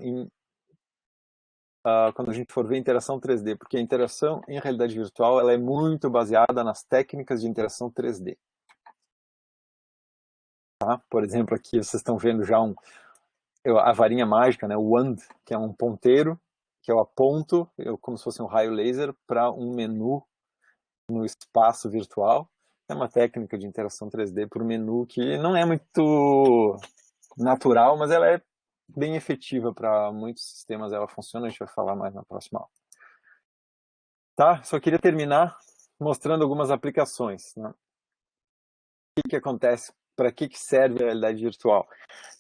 quando a gente for ver interação 3D, porque a interação em realidade virtual ela é muito baseada nas técnicas de interação 3D. Tá? Por exemplo, aqui vocês estão vendo já a varinha mágica, né? O wand, que é um ponteiro, que eu aponto, como se fosse um raio laser, para um menu no espaço virtual. É uma técnica de interação 3D por menu que não é muito natural, mas ela é bem efetiva para muitos sistemas. Ela funciona, a gente vai falar mais na próxima aula. Tá? Só queria terminar mostrando algumas aplicações, né? O que acontece, para que serve a realidade virtual?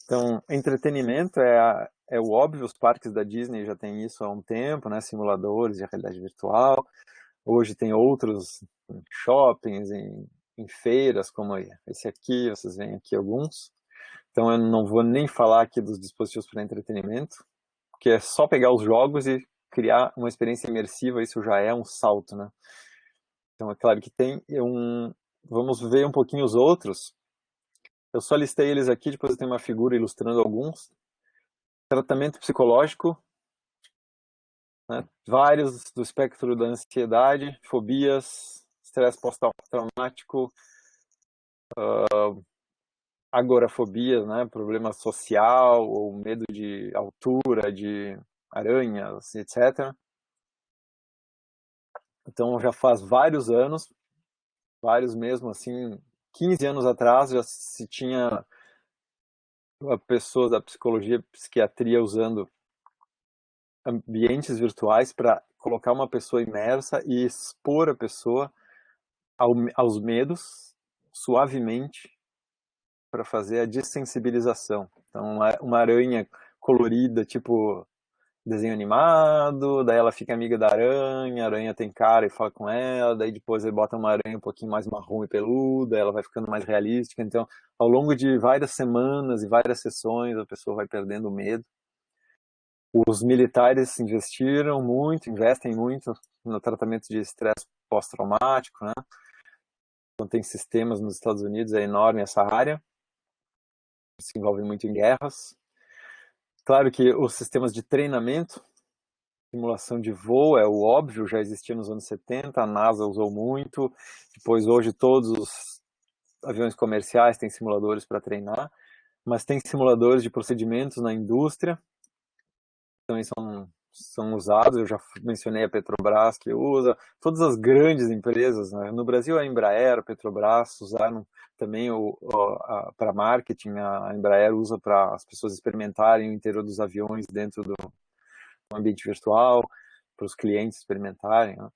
Então, entretenimento é o óbvio, os parques da Disney já têm isso há um tempo, né? Simuladores de realidade virtual. Hoje tem outros shoppings, em feiras, como esse aqui, vocês veem aqui alguns. Então eu não vou nem falar aqui dos dispositivos para entretenimento, porque é só pegar os jogos e criar uma experiência imersiva, isso já é um salto, né? Então é claro que tem vamos ver um pouquinho os outros. Eu só listei eles aqui, depois eu tenho uma figura ilustrando alguns. Tratamento psicológico, né? Vários do espectro da ansiedade, fobias, estresse pós-traumático, agorafobia, né? Problema social ou medo de altura, de aranhas, etc. Então já faz vários anos, vários mesmo, assim, 15 anos atrás já se tinha pessoas da psicologia, psiquiatria usando ambientes virtuais para colocar uma pessoa imersa e expor a pessoa aos medos suavemente para fazer a dessensibilização. Então, uma aranha colorida, tipo desenho animado, daí ela fica amiga da aranha, a aranha tem cara e fala com ela, daí depois ele bota uma aranha um pouquinho mais marrom e peluda, ela vai ficando mais realística. Então, ao longo de várias semanas e várias sessões, a pessoa vai perdendo o medo. Os militares investem muito no tratamento de estresse pós-traumático, né? Então tem sistemas nos Estados Unidos, é enorme essa área, se envolve muito em guerras. Claro que os sistemas de treinamento, simulação de voo é o óbvio, já existia nos anos 70, a NASA usou muito, depois hoje todos os aviões comerciais têm simuladores para treinar, mas tem simuladores de procedimentos na indústria, também são usados, eu já mencionei a Petrobras que usa, todas as grandes empresas, né? No Brasil a Embraer, a Petrobras usaram também para marketing, a Embraer usa para as pessoas experimentarem o interior dos aviões dentro do ambiente virtual, para os clientes experimentarem, né?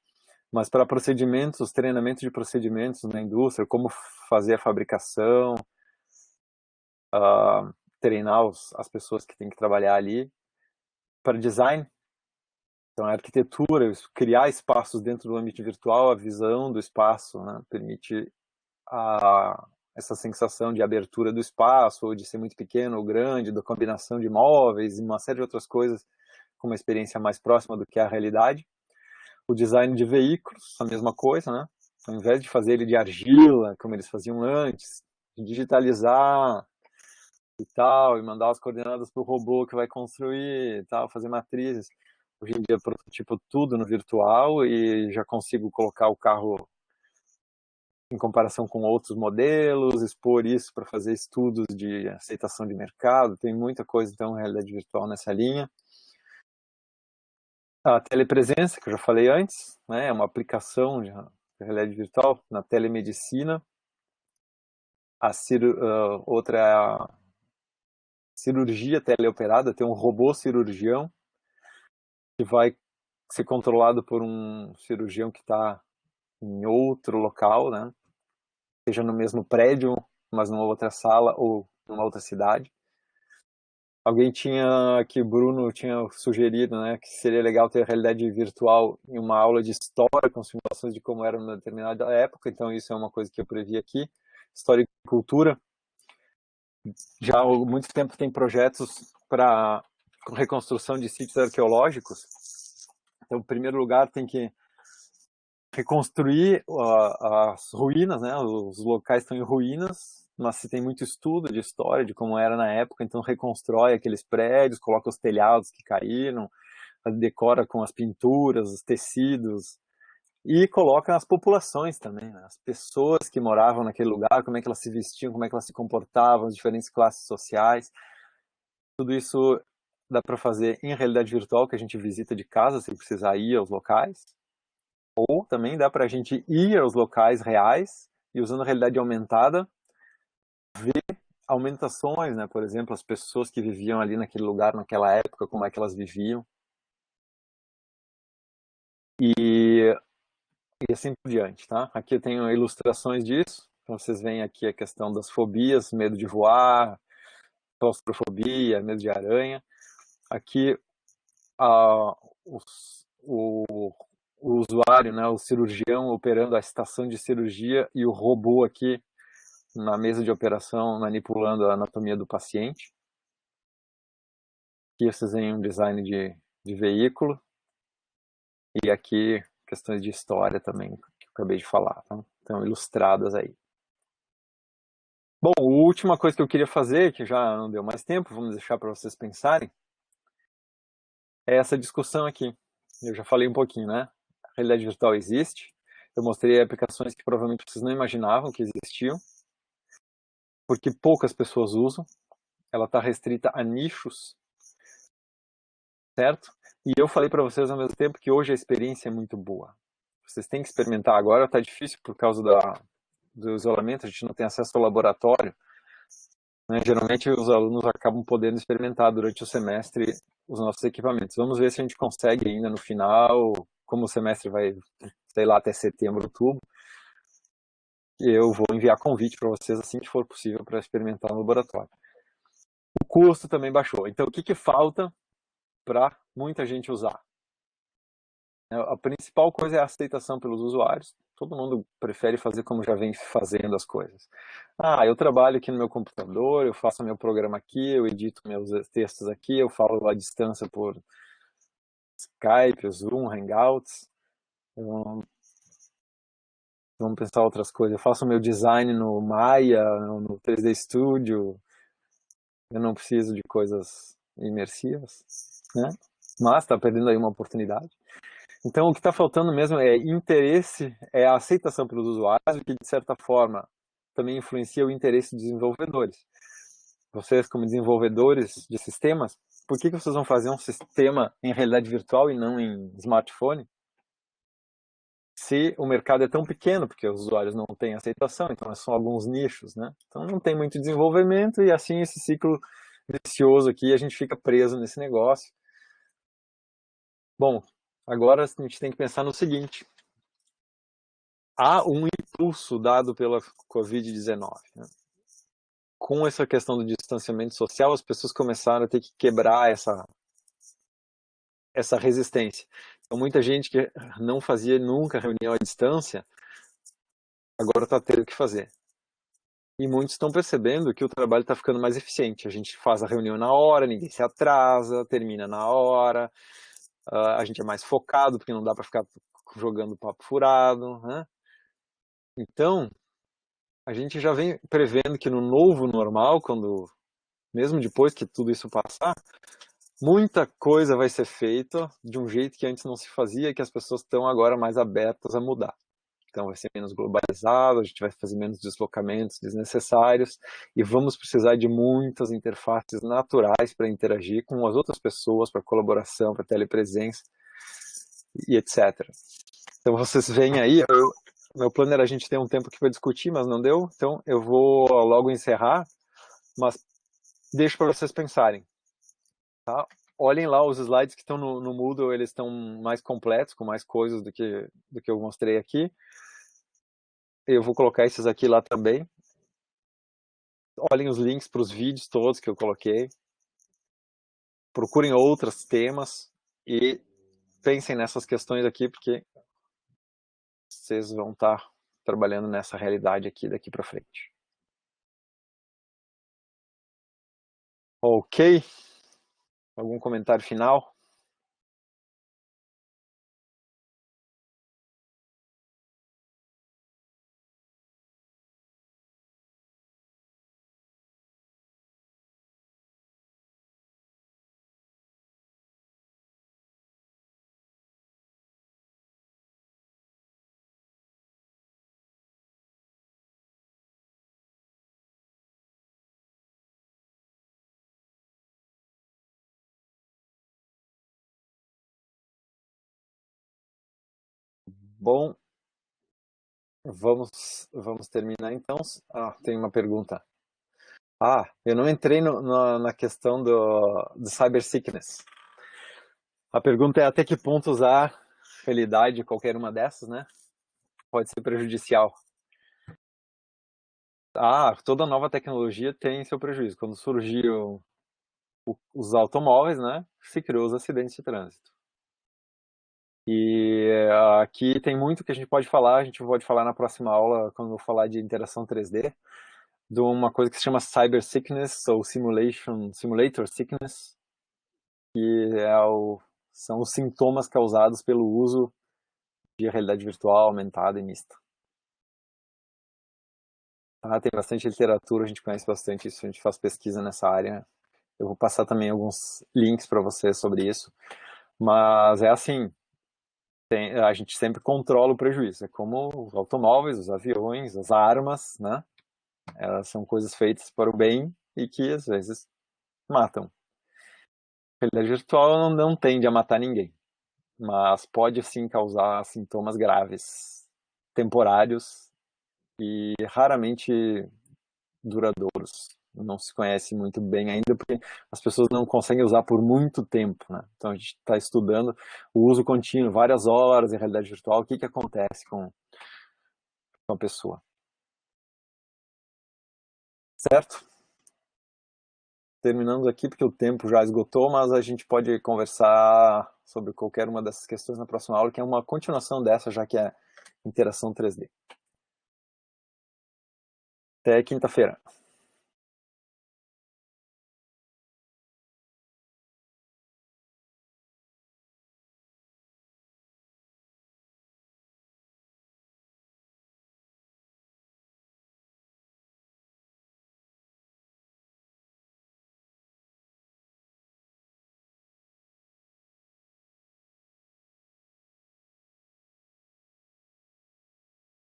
Mas para procedimentos, treinamento de procedimentos na indústria, como fazer a fabricação, treinar as pessoas que têm que trabalhar ali, para design, então, a arquitetura, criar espaços dentro do ambiente virtual, a visão do espaço, né, permite essa sensação de abertura do espaço, ou de ser muito pequeno ou grande, da combinação de móveis e uma série de outras coisas, com uma experiência mais próxima do que a realidade. O design de veículos, a mesma coisa, né? Ao invés de fazer ele de argila, como eles faziam antes, digitalizar e tal, e mandar as coordenadas para o robô que vai construir e tal, fazer matrizes. Hoje em dia eu prototipo tudo no virtual e já consigo colocar o carro em comparação com outros modelos, expor isso para fazer estudos de aceitação de mercado, tem muita coisa, então, realidade virtual nessa linha. A telepresença, que eu já falei antes, né, é uma aplicação de realidade virtual na telemedicina. Outra é a cirurgia teleoperada, tem um robô cirurgião que vai ser controlado por um cirurgião que está em outro local, né? Seja no mesmo prédio, mas numa outra sala ou numa outra cidade. Alguém que Bruno tinha sugerido, né, que seria legal ter realidade virtual em uma aula de história com simulações de como era numa determinada época, então isso é uma coisa que eu previ aqui. História e cultura. Já há muito tempo tem projetos para reconstrução de sítios arqueológicos. Então, em primeiro lugar, tem que reconstruir as ruínas, né? Os locais estão em ruínas, mas se tem muito estudo de história, de como era na época, então reconstrói aqueles prédios, coloca os telhados que caíram, decora com as pinturas, os tecidos, e coloca as populações também, né? As pessoas que moravam naquele lugar, como é que elas se vestiam, como é que elas se comportavam, as diferentes classes sociais. Tudo isso dá para fazer em realidade virtual, que a gente visita de casa, sem precisar ir aos locais. Ou também dá para a gente ir aos locais reais e, usando a realidade aumentada, ver aumentações, né? Por exemplo, as pessoas que viviam ali naquele lugar, naquela época, como é que elas viviam. E assim por diante, tá? Aqui eu tenho ilustrações disso. Então vocês veem aqui a questão das fobias, medo de voar, claustrofobia, medo de aranha. Aqui o usuário, né, o cirurgião operando a estação de cirurgia e o robô aqui na mesa de operação manipulando a anatomia do paciente. Aqui vocês veem um design de veículo e aqui questões de história também, que eu acabei de falar, tá? Então, ilustradas aí. Bom, a última coisa que eu queria fazer, que já não deu mais tempo, vamos deixar para vocês pensarem, é essa discussão aqui. Eu já falei um pouquinho, né? A realidade virtual existe. Eu mostrei aplicações que provavelmente vocês não imaginavam que existiam, porque poucas pessoas usam. Ela está restrita a nichos, certo? E eu falei para vocês ao mesmo tempo que hoje a experiência é muito boa. Vocês têm que experimentar. Agora está difícil por causa do isolamento, a gente não tem acesso ao laboratório, né? Geralmente os alunos acabam podendo experimentar durante o semestre os nossos equipamentos. Vamos ver se a gente consegue ainda no final, como o semestre vai, sei lá, até setembro, outubro, eu vou enviar convite para vocês assim que for possível para experimentar no laboratório. O custo também baixou. Então, o que que falta para muita gente usar? A principal coisa é a aceitação pelos usuários. Todo mundo prefere fazer como já vem fazendo as coisas. Ah, eu trabalho aqui no meu computador, eu faço meu programa aqui, eu edito meus textos aqui, eu falo à distância por Skype, Zoom, Hangouts. Vamos pensar outras coisas. Eu faço meu design no Maya, no 3D Studio. Eu não preciso de coisas imersivas, né? Mas está perdendo aí uma oportunidade. Então, o que está faltando mesmo é interesse, é a aceitação pelos usuários, o que, de certa forma, também influencia o interesse dos desenvolvedores. Vocês, como desenvolvedores de sistemas, por que vocês vão fazer um sistema em realidade virtual e não em smartphone? Se o mercado é tão pequeno, porque os usuários não têm aceitação, então são alguns nichos, né? Então não tem muito desenvolvimento e assim esse ciclo vicioso aqui, a gente fica preso nesse negócio. Bom, agora a gente tem que pensar no seguinte. Há um impulso dado pela Covid-19, né? Com essa questão do distanciamento social, as pessoas começaram a ter que quebrar essa resistência. Então, muita gente que não fazia nunca reunião à distância, agora está tendo que fazer. E muitos estão percebendo que o trabalho está ficando mais eficiente. A gente faz a reunião na hora, ninguém se atrasa, termina na hora, a gente é mais focado, porque não dá para ficar jogando papo furado, né? Então, a gente já vem prevendo que no novo normal, mesmo depois que tudo isso passar, muita coisa vai ser feita de um jeito que antes não se fazia e que as pessoas estão agora mais abertas a mudar. Então vai ser menos globalizado, a gente vai fazer menos deslocamentos desnecessários e vamos precisar de muitas interfaces naturais para interagir com as outras pessoas, para colaboração, para telepresença e etc. Então vocês veem aí, meu plano era a gente ter um tempo aqui para discutir, mas não deu, então eu vou logo encerrar, mas deixo para vocês pensarem. Tá? Olhem lá os slides que estão no Moodle, eles estão mais completos, com mais coisas do que eu mostrei aqui. Eu vou colocar esses aqui lá também. Olhem os links para os vídeos todos que eu coloquei. Procurem outros temas e pensem nessas questões aqui, porque vocês vão estar trabalhando nessa realidade aqui daqui para frente. Ok? Algum comentário final? Bom, vamos terminar então. Ah, tem uma pergunta. Ah, eu não entrei na questão do cyber sickness. A pergunta é até que ponto usar realidade, qualquer uma dessas, né? Pode ser prejudicial. Ah, toda nova tecnologia tem seu prejuízo. Quando surgiu os automóveis, né, se criou os acidentes de trânsito. E aqui tem muito que a gente pode falar na próxima aula, quando eu falar de interação 3D, de uma coisa que se chama cyber sickness ou simulator sickness, que são os sintomas causados pelo uso de realidade virtual aumentada e mista. Ah, tem bastante literatura, a gente conhece bastante isso, a gente faz pesquisa nessa área. Eu vou passar também alguns links para vocês sobre isso. Mas é assim, a gente sempre controla o prejuízo. É como os automóveis, os aviões, as armas, né? Elas são coisas feitas para o bem e que às vezes matam. A realidade virtual não tende a matar ninguém, mas pode sim causar sintomas graves, temporários e raramente duradouros. não se conhece muito bem ainda, porque as pessoas não conseguem usar por muito tempo, né? Então a gente está estudando o uso contínuo, várias horas em realidade virtual, o que que acontece com a pessoa, certo? Terminamos aqui porque o tempo já esgotou, mas a gente pode conversar sobre qualquer uma dessas questões na próxima aula, que é uma continuação dessa, já que é interação 3D. Até quinta-feira.